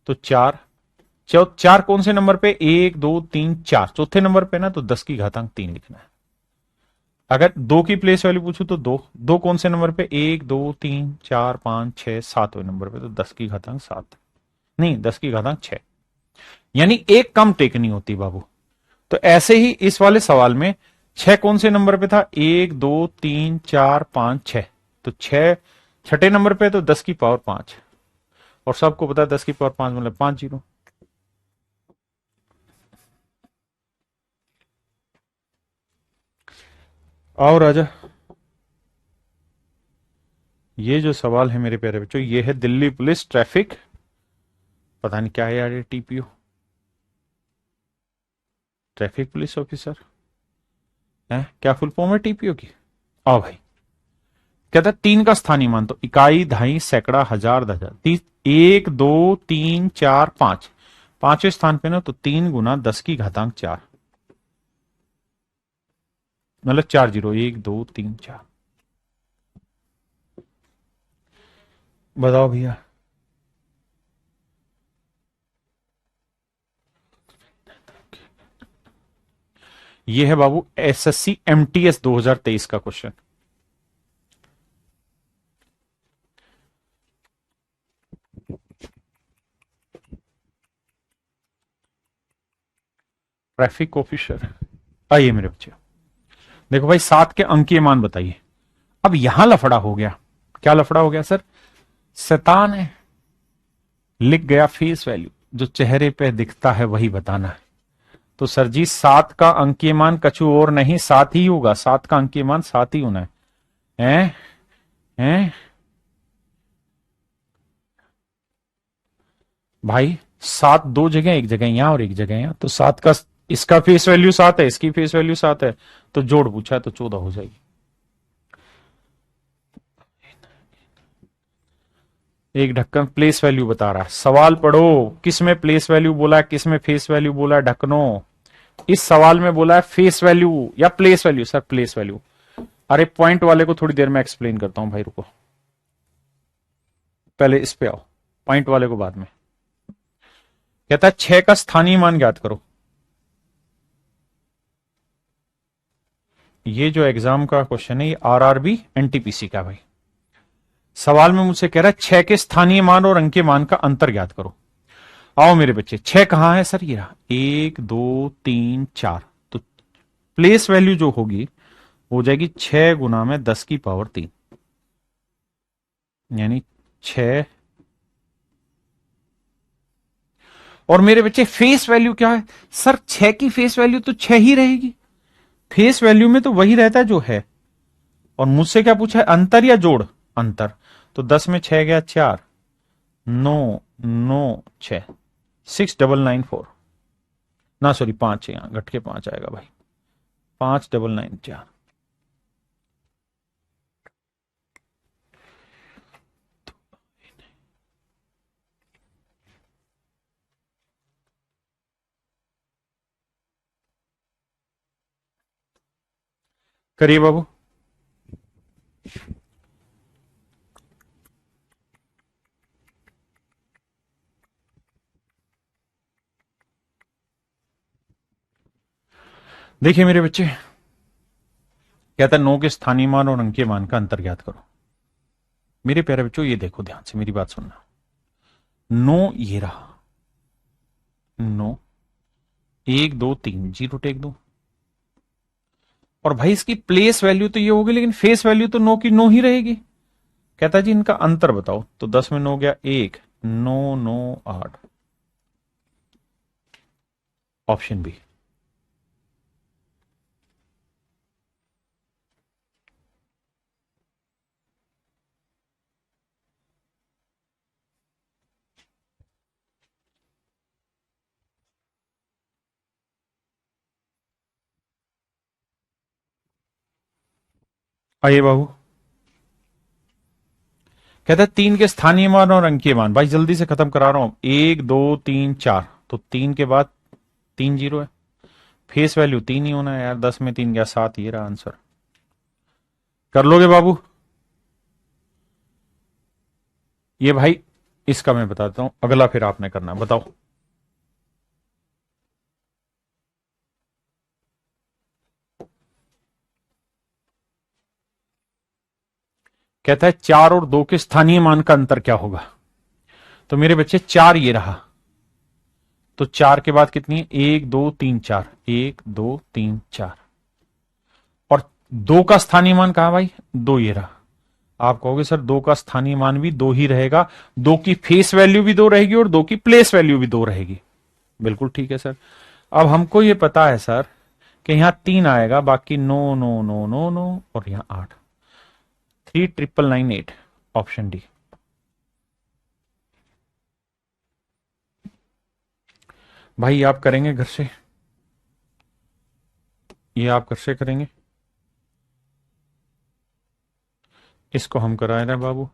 तो 4, 4 कौन से नंबर पे, 1 2 3 4, चौथे नंबर पे ना, तो 10 की घातांक 3 लिखना है। अगर 2 की प्लेस वैल्यू पूछू तो 2, 2 कौन से नंबर पे, 1 2 3 4 5 6 7वें नंबर पे, तो 10 की घातांक 7, नहीं 10 की घातांक 6, यानी एक कम टेकनी होती बाबू। तो ऐसे ही इस वाले सवाल में 6 कौन से नंबर पे था, 1 2 3 4 5 6, तो 6 छठे नंबर पे, तो 10 की पावर 5, और सबको पता है 10 की पावर 5 मतलब 5 जीरो। आओ राजा, ये जो सवाल है मेरे प्यारे बच्चों, ये है दिल्ली पुलिस ट्रैफिक, पता नहीं क्या है यार ये, टीपीओ, ट्रैफिक पुलिस ऑफिसर है क्या, फुल फॉर्म है टीपीओ की? आओ भाई, कहता है 3 का स्थानीय मान, तो इकाई, दहाई, सैकड़ा, हजार, 10,000, 1 2 3 4 5, पांचवें स्थान पे ना, तो 3 गुना 10 की घातांक 4, मतलब 4 जीरो, 1 2 3 4। बताओ भैया, ये है बाबू एसएससी एमटीएस 2023 का क्वेश्चन। Traffic officer. आइए मेरे बच्चे, देखो भाई 7 के अंकीय मान बताइए। अब यहां लफड़ा हो गया। क्या लफड़ा हो गया सर? शैतान है, लिख गया फेस वैल्यू, जो चेहरे पे दिखता है वही बताना है। तो सर जी 7 का अंकीय मान कछु और नहीं, 7 ही होगा, 7 का अंकीय मान 7 ही होना है। हैं? हैं? भाई 7 दो जगह, एक जगह यहां और एक जगह यहां, तो 7 का, इसका फेस वैल्यू 7 है, इसकी फेस वैल्यू 7 है, तो जोड़ पूछा है तो 14 हो जाएगी। एक ढक्कन प्लेस वैल्यू बता रहा है, सवाल पढ़ो, किस में प्लेस वैल्यू बोला है, किस में फेस वैल्यू बोला है ढक्कनों? इस सवाल में बोला है फेस वैल्यू या place value? Sir place value. अरे पॉइंट वाले को थोड़ी देर में एक्सप्लेन करता हूं भाई, रुको, पहले इस पे आओ। पॉइंट वाले को बाद में। कहता है 6 का स्थानीय मान ज्ञात करो। ये जो एग्जाम का क्वेश्चन है ये आरआरबी एनटीपीसी का भाई। सवाल में मुझसे कह रहा है 6 के स्थानीय मान और अंकीय मान का अंतर ज्ञात करो। आओ मेरे बच्चे, 6 कहां है सर? ये रहा, 1 2 3 4। तो प्लेस वैल्यू जो होगी हो जाएगी 6 गुना में 10 की पावर 3, यानी 6। और मेरे बच्चे फेस वैल्यू क्या है सर? 6 की फेस वैल्यू तो 6 ही रहेगी। फेस वैल्यू में तो वही रहता है जो है। और मुझसे क्या पूछा है, अंतर या जोड़? अंतर। तो 10 में 6 गया 4, 9 9 6, 6994 ना, सॉरी 5 है, यहां घट के 5 आएगा भाई, 5994। करिए बाबू। देखिए मेरे बच्चे, कहता है 9 के स्थानीय मान और अंकीय मान का अंतर ज्ञात करो। मेरे प्यारे बच्चों ये देखो, ध्यान से मेरी बात सुनना। 9 ये रहा, 9 1 2 3 जीरो टेक दो। और भाई इसकी प्लेस वैल्यू तो ये होगी, लेकिन फेस वैल्यू तो 9 की 9 ही रहेगी। कहता है जी इनका अंतर बताओ। तो 10 में 9 गया 1, 9 9 8, ऑप्शन बी। आइए बाबू। कहता है 3 के स्थानीय मान और अंकीय मान। भाई जल्दी से खत्म करा रहा हूं। 1 2 3 4, तो 3 के बाद 3 जीरो है। फेस वैल्यू 3 ही होना है यार। 10 में 3 गया 7, ये रहा आंसर। कर लोगे बाबू? ये भाई इसका मैं बताता हूं, अगला फिर आपने करना। बताओ। कहता है 4 और 2 के स्थानीय मान का अंतर क्या होगा? तो मेरे बच्चे 4 ये रहा, तो 4 के बाद कितनी है? 1 2 3 4, 1 2 3 4। और 2 का स्थानीय मान कहा भाई? 2 ये रहा। आप कहोगे सर 2 का स्थानीय मान भी 2 ही रहेगा, 2 की फेस वैल्यू भी 2 रहेगी और 2 की प्लेस वैल्यू भी 2 रहेगी। बिल्कुल ठीक है सर। अब हमको ये पता है सर कि यहां 3 आएगा, बाकी 9 9 9 9 9 और यहां 8, 39998, ऑप्शन डी। भाई आप करेंगे घर से? ये आप घर से करेंगे? इसको हम करा रहे हैं बाबू।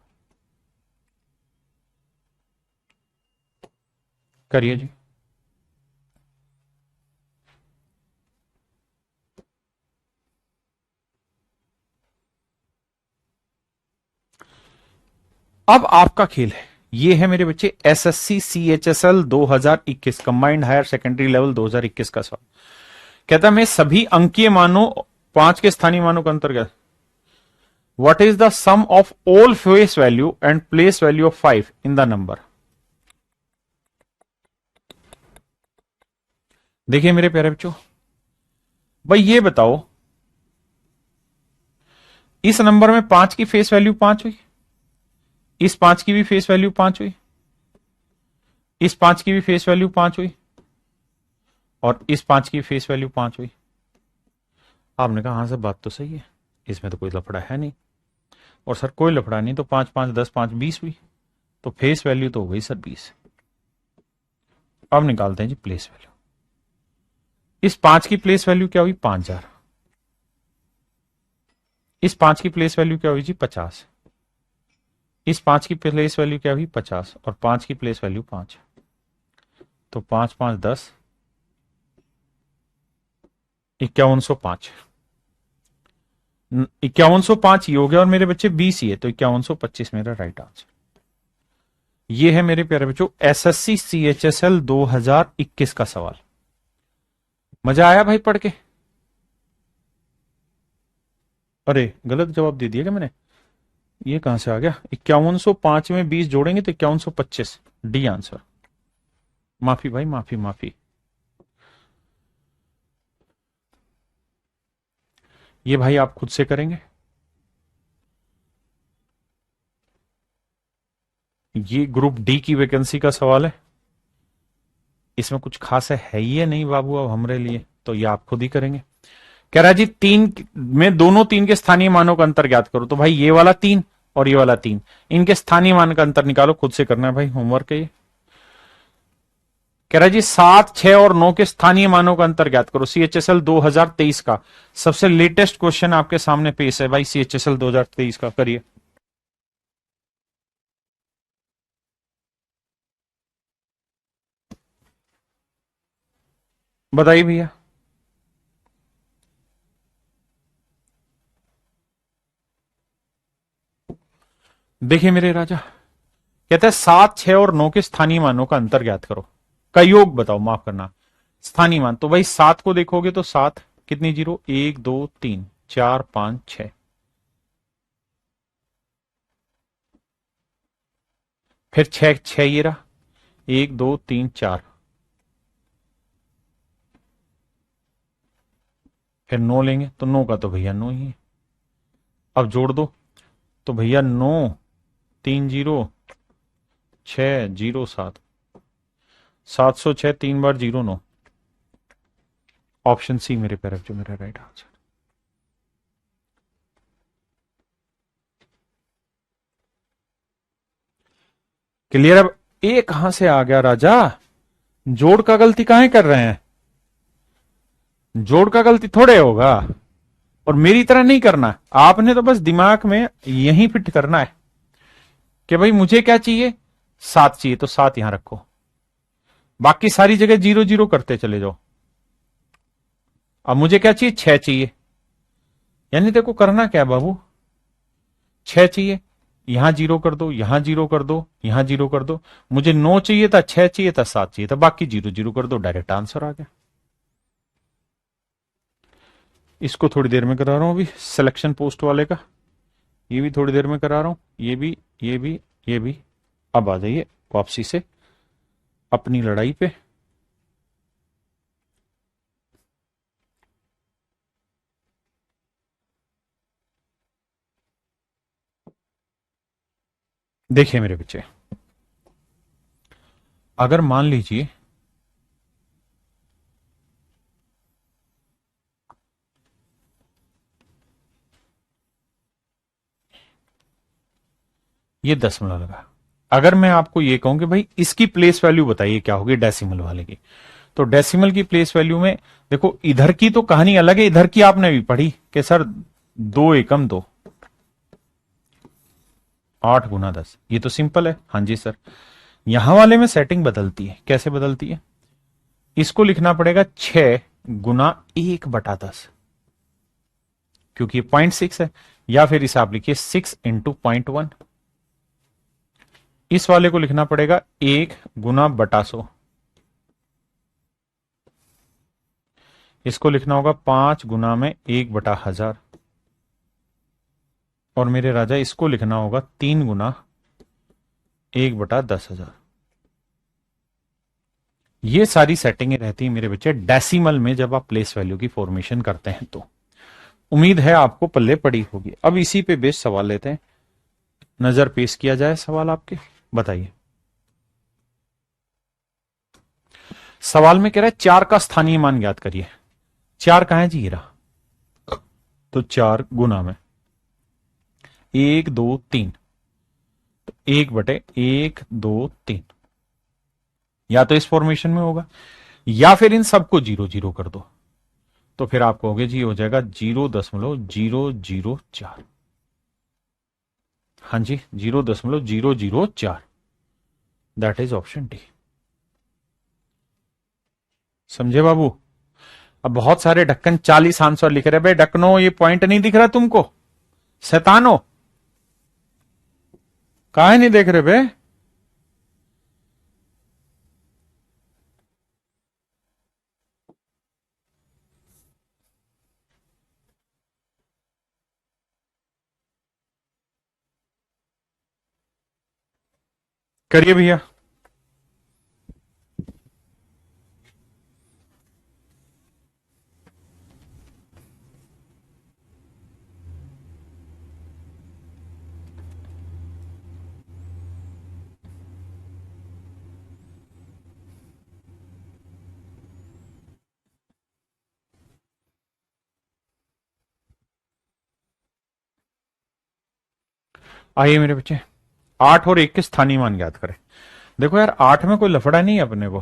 करिए जी। अब आपका खेल है। ये है मेरे बच्चे SSC CHSL 2021 combined higher secondary level 2021 का सवाल। कहता मैं सभी अंकीय मानों 5 के स्थानीय मानों का अंतर्गत what is the sum of all face value and place value of 5 in the number. देखिए मेरे प्यारे बच्चों, भाई ये बताओ इस नंबर में 5 की फेस वैल्यू 5 हुई, इस 5 की भी फेस वैल्यू 5 हुई, इस 5 की भी फेस वैल्यू 5 हुई, और इस 5 की फेस वैल्यू 5 हुई। आपने कहा हाँ सर बात तो सही है, इसमें तो कोई लफड़ा है नहीं। और सर कोई लफड़ा नहीं, तो 5 5 10 5 20 हुई, तो फेस वैल्यू तो हो गई सर 20। अब निकालते हैं जी प्लेस वैल्यू। इस 5 की प्लेस वैल्यू क्या हुई? 5000। इस 5 की प्लेस वैल्यू क्या हुई जी? 50। इस 5 की प्लेस वैल्यू क्या हुई? 50, और 5 की प्लेस वैल्यू 5, तो 5 5 10, 5105। 5105 ये हो गया, और मेरे बच्चे 20 ही है, तो 5125 मेरा राइट आंसर। ये है मेरे प्यारे बच्चों एसएससी सीएचएसएल 2021 का सवाल। मजा आया भाई पढ़ के? अरे गलत जवाब दे दिया क्या मैंने? ये कहां से आ गया? 5105 में 20 जोड़ेंगे तो 5125, डी आंसर। माफी भाई, माफी माफी। ये भाई आप खुद से करेंगे। ये ग्रुप डी की वैकेंसी का सवाल है। इसमें कुछ खास है ही है नहीं बाबू अब हमारे लिए, तो ये आप खुद ही करेंगे। कह रहा है जी 3 में दोनों 3 के स्थानीय मानों का अंतर ज्ञात करो। तो भाई ये वाला 3 और ये वाला 3, इनके स्थानीय मान का अंतर निकालो। खुद से करना है भाई, होमवर्क है ये। कह रहा है जी 7, 6 और 9 के स्थानीय मानों का अंतर ज्ञात करो। सीएचएसएल 2023 का सबसे लेटेस्ट क्वेश्चन आपके सामने पेश है भाई, सीएचएसएल 2023 का। करिए। बताइए भैया। देखिए मेरे राजा, कहते हैं 7, 6 और 9 के स्थानीय मानों का अंतर ज्ञात करो। का योग बताओ, माफ करना, स्थानीय मान। तो भाई 7 को देखोगे तो 7 कितनी जीरो, 1 2 3 4 5 6। फिर 6 6 ये रहा, 1 2 3 4। फिर 9 लेंगे तो 9 का तो भैया 9 ही है। अब जोड़ दो तो भैया 9 3 0 6 0 7, 706 3 बार 0 9। ऑप्शन सी मेरे पैर जो मेरा राइट आंसर। क्लियर? अब ए कहां से आ गया राजा? जोड़ का गलती काहे कर रहे हैं? जोड़ का गलती थोड़े होगा, और मेरी तरह नहीं करना। आपने तो बस दिमाग में यही फिट करना है कि भाई मुझे क्या चाहिए, 7 चाहिए तो 7 यहां रखो, बाकी सारी जगह 0 0 करते चले जाओ। अब मुझे क्या चाहिए, 6 चाहिए। यानी देखो करना क्या बाबू, 6 चाहिए, यहां 0 कर दो, यहां 0 कर दो, यहां 0 कर दो। मुझे 9 चाहिए था, 6 चाहिए था, 7 चाहिए था, बाकी 0 0 कर दो, डायरेक्ट आंसर आ गया। इसको थोड़ी देर में करा रहा हूं अभी, सिलेक्शन पोस्ट वाले का। ये भी थोड़ी देर में करा रहा हूं, ये भी, ये भी, ये भी। अब आ जाइए वापसी से अपनी लड़ाई पे। देखिए मेरे बच्चे, अगर मान लीजिए ये दशमलव लगा, अगर मैं आपको ये कहूं कि भाई इसकी प्लेस वैल्यू बताइए क्या होगी डेसिमल वाले की, तो डेसिमल की प्लेस वैल्यू में देखो, इधर की तो कहानी अलग है। इधर की आपने भी पढ़ी कि सर 2 एकम 2, 8 गुना 10, ये तो सिंपल है। हाँ जी सर। यहां वाले में सेटिंग बदलती है। कैसे बदलती है? इसको लिखना पड़ेगा 6 गुना 1/10, क्योंकि ये 0.6 है। या फिर इसे आप लिखिए 6 इंटू 0.1। इस वाले को लिखना पड़ेगा 1 गुना बटा 100। इसको लिखना होगा 5 गुना में 1/1000। और मेरे राजा इसको लिखना होगा 3 गुना 1/10,000। ये सारी सेटिंगें रहती हैं मेरे बच्चे डेसिमल में, जब आप प्लेस वैल्यू की फॉर्मेशन करते हैं। तो उम्मीद है आपको पल्ले पड़ी होगी। अब इसी पे बेस सवाल लेते हैं, नजर पेश किया जाए सवाल आपके। बताइए। सवाल में कह रहा है 4 का स्थानीय मान ज्ञात करिए। 4 कहां है जी? रहा। तो 4 गुना में 1 2 3, तो 1/1 2 3, या तो इस फॉर्मेशन में होगा या फिर इन सबको 0 0 कर दो। तो फिर आपको होगे जी, हो जाएगा 0.004। हाँ जी 0.004, दैट इज ऑप्शन डी। समझे बाबू? अब बहुत सारे ढक्कन 40 आंसर लिख रहे, भाई ढक्कनो ये पॉइंट नहीं दिख रहा तुमको? शैतानो, काहे नहीं देख रहे बे? करिए भैया। आइए मेरे बच्चे, 8 और 1 के स्थानीय मान ज्ञात करें। देखो यार, 8 में कोई लफड़ा नहीं है अपने को,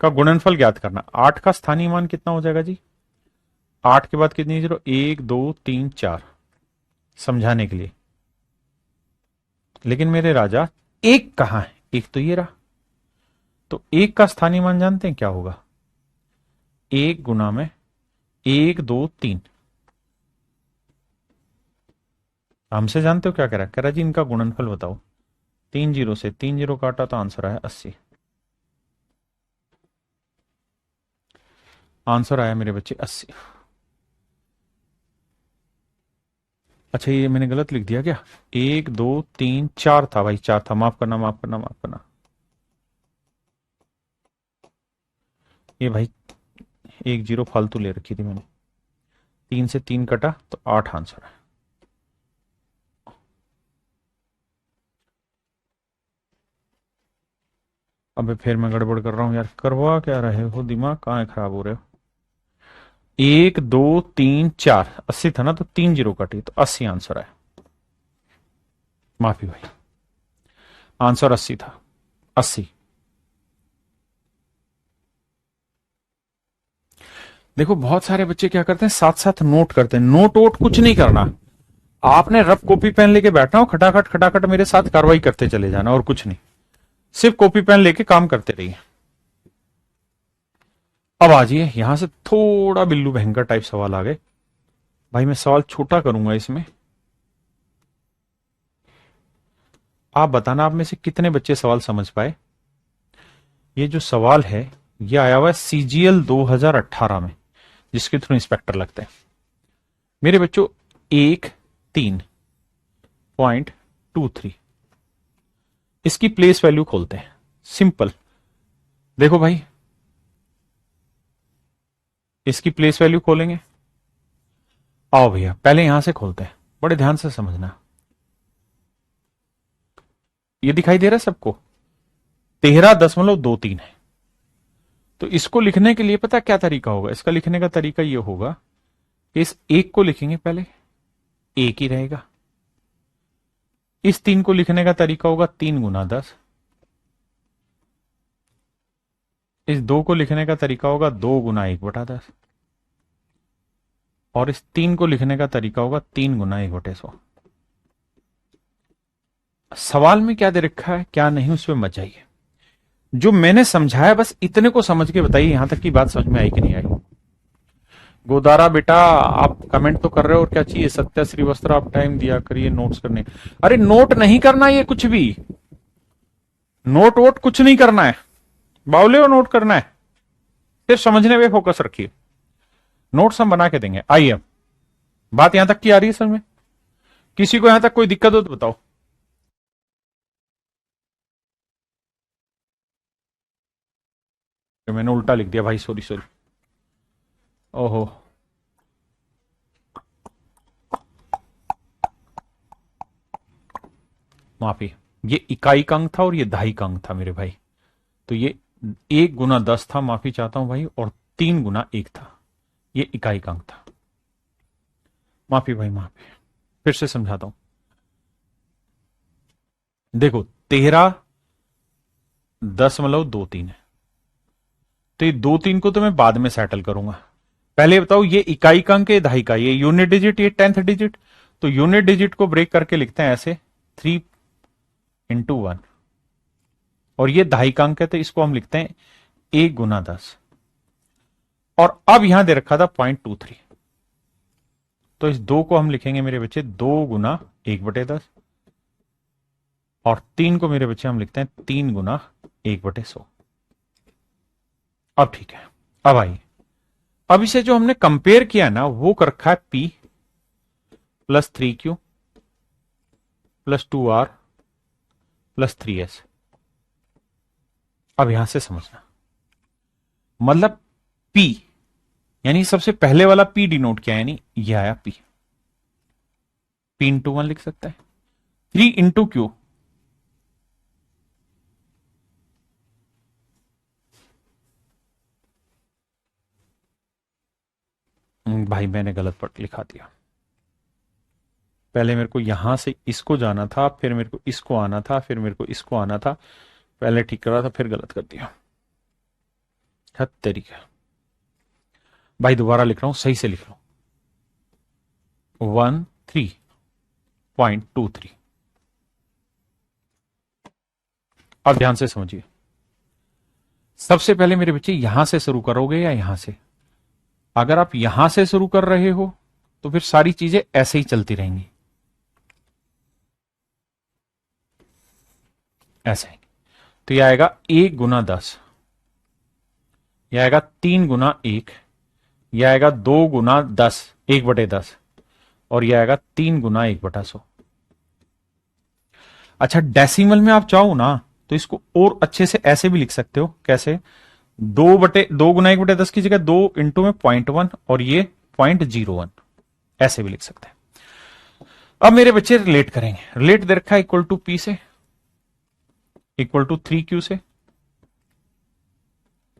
का गुणनफल ज्ञात करना। 8 का स्थानीय मान कितना हो जाएगा जी? 8 के बाद कितनी जीरो? 1 2 3 4, समझाने के लिए। लेकिन मेरे राजा, 1 कहां है? 1 तो ये रहा। तो 1 का स्थानीय मान जानते हैं क्या होगा? 1 गुना में 1 2 3। हमसे जानते हो क्या कह रहा जी? इनका गुणनफल बताओ। 3 जीरो से 3 जीरो काटा तो आंसर आया 80। आंसर आया मेरे बच्चे 80। अच्छा, ये मैंने गलत लिख दिया क्या? 1 2 3 4 था भाई, 4 था। माफ करना, माफ करना, माफ करना। ये भाई 1 जीरो फालतू ले रखी थी मैंने। 3 से 3 कटा तो 8 आंसर है। अबे फिर मैं गड़बड़ कर रहा हूं यार। करवा क्या रहे हो? दिमाग कहाँ है खराब हो रहे हो? 1 2 3 4, 80 था ना, तो 3 जीरो कटी तो 80 आंसर है। माफी भाई, आंसर 80 था। 80। देखो बहुत सारे बच्चे क्या करते हैं, साथ साथ नोट करते हैं। नोट वोट कुछ नहीं करना। आपने रफ कॉपी पेन लेके बैठना हो, खटाखट खटाखट मेरे साथ कार्रवाई करते चले जाना, और कुछ नहीं। सिर्फ कॉपी पेन लेके काम करते रहिए। अब आ जाइए, यहां से थोड़ा बिल्लू भयंकर टाइप सवाल आ गए भाई। मैं सवाल छोटा करूंगा इसमें। आप बताना, आप में से कितने बच्चे सवाल समझ पाए। ये जो सवाल है, ये आया हुआ है सीजीएल 2018 में, जिसके थ्रू इंस्पेक्टर लगते हैं मेरे बच्चों। 1 3.23, इसकी प्लेस वैल्यू खोलते हैं। सिंपल, देखो भाई, इसकी प्लेस वैल्यू खोलेंगे। आओ भैया, पहले यहां से खोलते हैं, बड़े ध्यान से समझना। ये दिखाई दे रहा है सबको? 13.23 है। तो इसको लिखने के लिए पता क्या तरीका होगा? इसका लिखने का तरीका ये होगा, इस 1 को लिखेंगे पहले, 1 ही रहेगा। इस 3 को लिखने का तरीका होगा 3 गुना 10। इस 2 को लिखने का तरीका होगा 2 गुना 1/10। और इस 3 को लिखने का तरीका होगा 3 गुना 1/100। सवाल में क्या दे रखा है क्या नहीं, उस पर मत जाइए। जो मैंने समझाया बस इतने को समझ के बताइए, यहां तक की बात समझ में आई कि नहीं आई। गोदारा बेटा, आप कमेंट तो कर रहे हो, और क्या चाहिए? सत्या श्रीवस्त्र, आप टाइम दिया करिए नोट्स करने। अरे नोट नहीं करना, ये कुछ भी नोट वोट कुछ नहीं करना है। बावले हो नोट करना है, सिर्फ समझने पे फोकस रखिए। नोट्स हम बना के देंगे। आइए, बात यहां तक की आ रही है समझ में? किसी को यहां तक कोई दिक्कत हो तो बताओ। मैंने उल्टा लिख दिया भाई, सॉरी सॉरी। ओहो, माफी। ये इकाई का अंक था और ये दहाई का अंक था मेरे भाई। तो ये 1 गुना 10 था, माफी चाहता हूं भाई, और 3 गुना 1 था। ये इकाई का अंक था। माफी भाई, माफी। फिर से समझाता हूं। देखो, 13.23 है। तो ये 2 3 को तो मैं बाद में सेटल करूंगा। पहले बताओ, ये इकाई का अंक है, दहाई का, ये यूनिट डिजिट, ये 10th डिजिट। तो यूनिट डिजिट को ब्रेक करके लिखते हैं ऐसे, 3 × 1। और ये दहाई का अंक है, तो इसको हम लिखते हैं 1 गुना 10। और अब यहां दे रखा था 0.23, तो इस 2 को हम लिखेंगे मेरे बच्चे 2 गुना 1/10। और 3 को मेरे बच्चे हम लिखते हैं 3 गुना 1/100। अब ठीक है। अब आइए, अब इसे जो हमने कंपेयर किया ना, वो कर रखा है P + 3Q + 2R + 3S। अब यहां से समझना, मतलब P यानी सबसे पहले वाला P डिनोट किया, यानी ये आया P, P इंटू 1 लिख सकता है। 3 इंटू क्यू, भाई मैंने गलत पढ़ लिखा दिया। पहले मेरे को यहां से इसको जाना था, फिर मेरे को इसको आना था, फिर मेरे को इसको आना था। पहले ठीक कर रहा था, फिर गलत कर दिया। हद तरीका। भाई दोबारा लिख रहा हूं, सही से लिख रहा हूं। 13.23। अब ध्यान से समझिए, सबसे पहले मेरे बच्चे यहां से शुरू करोगे या यहां से? अगर आप यहां से शुरू कर रहे हो तो फिर सारी चीजें ऐसे ही चलती रहेंगी, ऐसे ही। तो यह आएगा 1 गुना 10, यह आएगा 3 गुना 1, यह आएगा 2 गुना 10, 1/10, और यह आएगा 3 गुना 1/100। अच्छा, डेसिमल में आप चाहो ना तो इसको और अच्छे से ऐसे भी लिख सकते हो। कैसे? 2 गुना 1/10 की जगह 2 इंटू में 0.1 और ये 0.01, ऐसे भी लिख सकते हैं। अब मेरे बच्चे रिलेट करेंगे। रिलेट दे रखा है इक्वल टू P से, इक्वल टू 3Q से,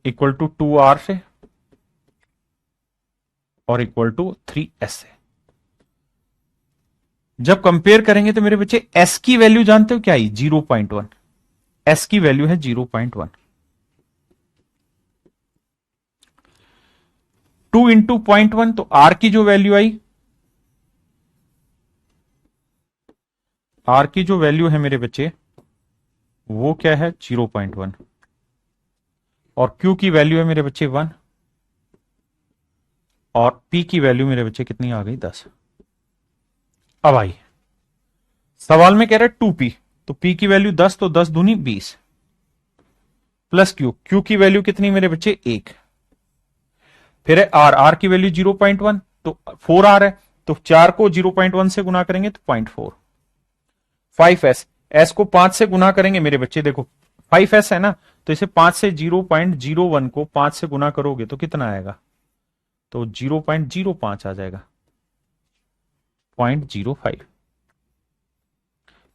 इक्वल टू 2R से, और इक्वल टू 3S से। जब कंपेयर करेंगे तो मेरे बच्चे S की वैल्यू जानते हो क्या आई? 0.1। S की वैल्यू है 0.1। 2 इंटू 0.1, तो R की जो वैल्यू आई, R की जो वैल्यू है मेरे बच्चे वो क्या है? 0.1। और Q की वैल्यू है मेरे बच्चे 1, और P की वैल्यू मेरे बच्चे कितनी आ गई? 10। अब आई सवाल में कह रहा है 2P, तो P की वैल्यू 10, तो 10 दूनी 20, प्लस Q की वैल्यू कितनी मेरे बच्चे? 1। फिर है R की वैल्यू 0.1, तो 4R है, तो 4 को 0.1 से गुना करेंगे तो 0.4। 5S को 5 से गुना करेंगे मेरे बच्चे, देखो 5S है ना, तो इसे 5 से 0.01 को 5 से गुना करोगे तो कितना आएगा? तो 0.05 आ जाएगा, 0.05।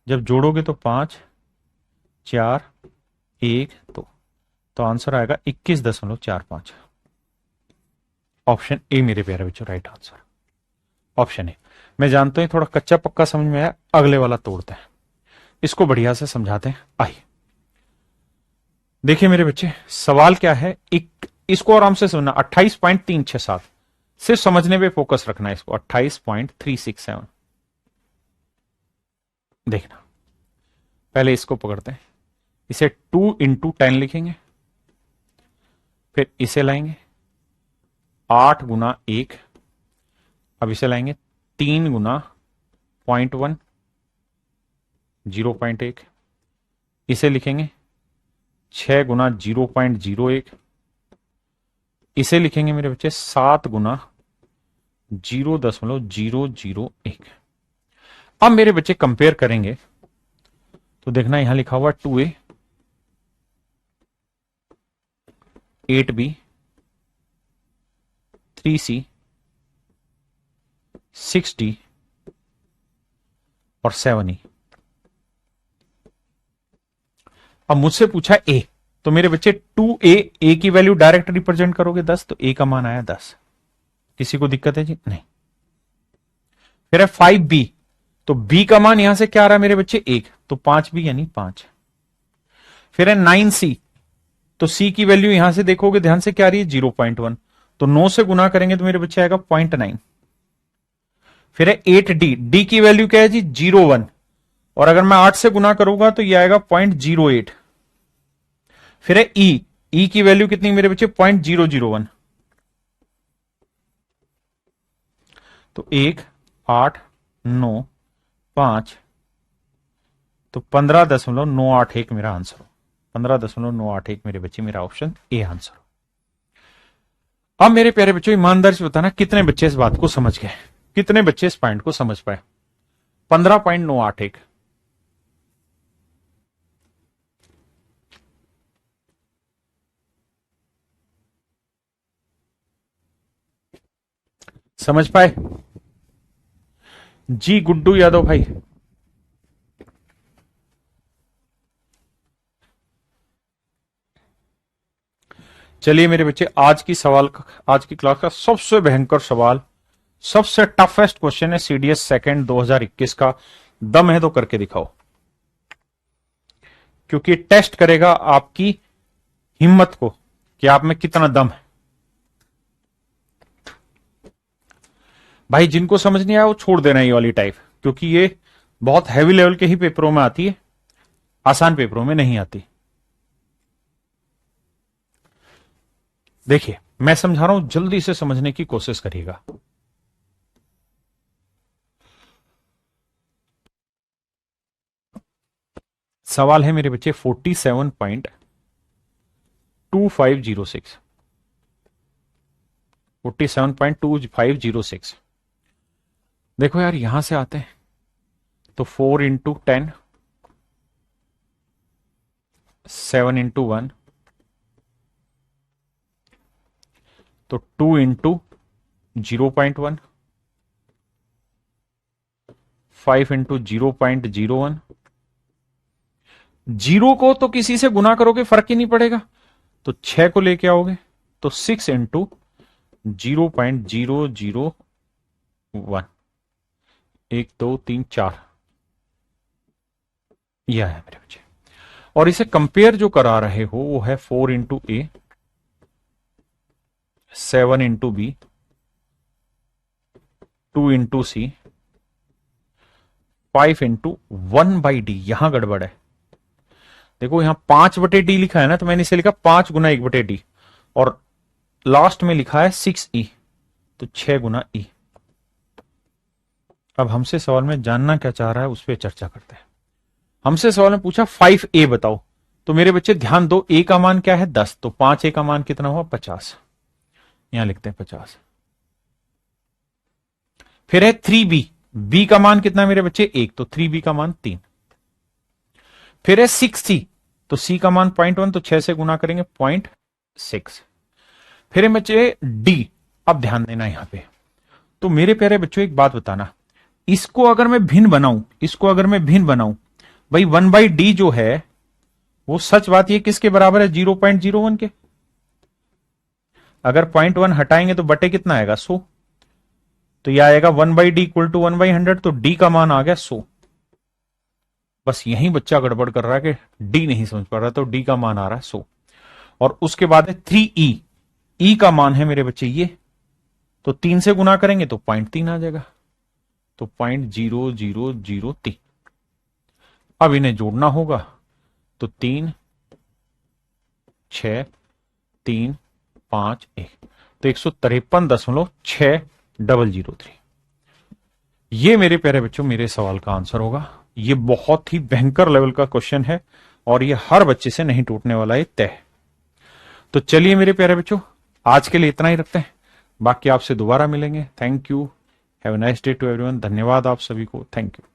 जब जोड़ोगे तो 5, 4, 1, तो आंसर आएगा 21.45। ऑप्शन ए मेरे प्यारे बच्चों राइट आंसर, ऑप्शन ए। मैं जानता हूं थोड़ा कच्चा पक्का समझ में आया, अगले वाला तोड़ते हैं, इसको बढ़िया से समझाते हैं। आइए देखिए मेरे बच्चे, सवाल क्या है, इसको आराम से सुनना। 28.367, सिर्फ समझने पे फोकस रखना है इसको। 28.367 देखना। पहले इसको पकड़ते हैं, इसे 2 इंटू 10 लिखेंगे, फिर इसे लाएंगे 8 गुना 1, अब इसे लाएंगे 3 गुना 0.1, 0.1, इसे लिखेंगे 6 गुना 0.01, इसे लिखेंगे मेरे बच्चे 7 गुना 0.001। अब मेरे बच्चे कंपेयर करेंगे तो देखना यहां लिखा हुआ 2A, 8B, 3C, 6D और 7E। अब मुझसे पूछा A, तो मेरे बच्चे 2A, A की वैल्यू डायरेक्ट रिप्रेजेंट करोगे 10, तो A का मान आया 10। किसी को दिक्कत है जी? नहीं। फिर है 5B, तो B का मान यहां से क्या आ रहा है मेरे बच्चे? 1, तो 5B यानी 5। फिर है 9C, तो C की वैल्यू यहां से देखोगे ध्यान से क्या आ रही है? 0.1, तो 9 से गुना करेंगे तो मेरे बच्चे आएगा 0.9। फिर है 8D, D की वैल्यू क्या है जी? 0.1, और अगर मैं 8 से गुना करूंगा तो यह आएगा 0.08। फिर है E की वैल्यू कितनी मेरे बच्चे? 0.001, तो 1, 8, 9, 5, तो 15.981 मेरा आंसर हो। 15.981 मेरे बच्चे मेरा ऑप्शन ए आंसर हो। अब मेरे प्यारे बच्चों ईमानदारी से बताना कितने बच्चे इस बात को समझ गए, कितने बच्चे इस पॉइंट को समझ पाए? 15.981। समझ पाए जी? गुड्डू यादव भाई, चलिए मेरे बच्चे, आज की क्लास का सबसे भयंकर सवाल, सबसे टफेस्ट क्वेश्चन है सीडीएस सेकंड 2021 का। दम है तो करके दिखाओ, क्योंकि टेस्ट करेगा आपकी हिम्मत को कि आप में कितना दम है। भाई जिनको समझ नहीं आया वो छोड़ देना ये वाली टाइप, क्योंकि ये बहुत हैवी लेवल के ही पेपरों में आती है, आसान पेपरों में नहीं आती। देखिए मैं समझा रहा हूं, जल्दी से समझने की कोशिश करिएगा। सवाल है मेरे बच्चे 47.2506, 47.2506। देखो यार यहां से आते हैं तो 4 इंटू 10, 7 इंटू 1, तो 2 इंटू 0.1, 5 इंटू 0.01। जीरो को तो किसी से गुना करोगे फर्क ही नहीं पड़ेगा, तो 6 को लेके आओगे तो 6 इंटू 0.001, 1 2 3 4, यह है मेरे बच्चे। और इसे कंपेयर जो करा रहे हो वो है 4 इंटू ए, 7 इंटू बी, 2 इंटू सी, 5 इंटू 1/d। यहां गड़बड़ है, देखो यहां 5/d लिखा है ना, तो मैंने इसे लिखा 5 गुना 1/d, और लास्ट में लिखा है 6e, तो 6 गुना e। अब हमसे सवाल में जानना क्या चाह रहा है उस पर चर्चा करते हैं। हमसे सवाल में पूछा 5a बताओ, तो मेरे बच्चे ध्यान दो, a का मान क्या है 10, तो 5a का मान कितना हुआ 50, यहां लिखते हैं 50। फिर है 3b, b का मान कितना मेरे बच्चे 1, तो 3b का मान 3। फिर है 6c, तो c का मान 0.1, तो 6 से गुना करेंगे 0.6। फिर है बच्चे d, अब ध्यान देना यहां पे, तो मेरे प्यारे बच्चों एक बात बताना, इसको अगर मैं भिन्न बनाऊं, भाई 1/d जो है वो सच बात ये किसके बराबर है 0.01 के। अगर 0.1 हटाएंगे तो बटे कितना आएगा 100, तो यह आएगा 1/d इक्वल टू 1/100, तो d का मान आ गया 100। बस यही बच्चा गड़बड़ कर रहा है कि d नहीं समझ पा रहा, तो d का मान आ रहा है 100। और उसके बाद है 3e, e का मान है मेरे बच्चे ये, तो 3 से गुना करेंगे तो 0.3 आ जाएगा, तो 0.0003। अब इन्हें जोड़ना होगा, तो 3 6 3 5 1, तो 153.6003। ये मेरे प्यारे बच्चों मेरे सवाल का आंसर होगा। ये बहुत ही भयंकर लेवल का क्वेश्चन है और ये हर बच्चे से नहीं टूटने वाला है तय। तो चलिए मेरे प्यारे बच्चों आज के लिए इतना ही रखते हैं, बाकी आपसे दोबारा मिलेंगे। Thank you, have a nice day to everyone. धन्यवाद आप सभी को, थैंक यू।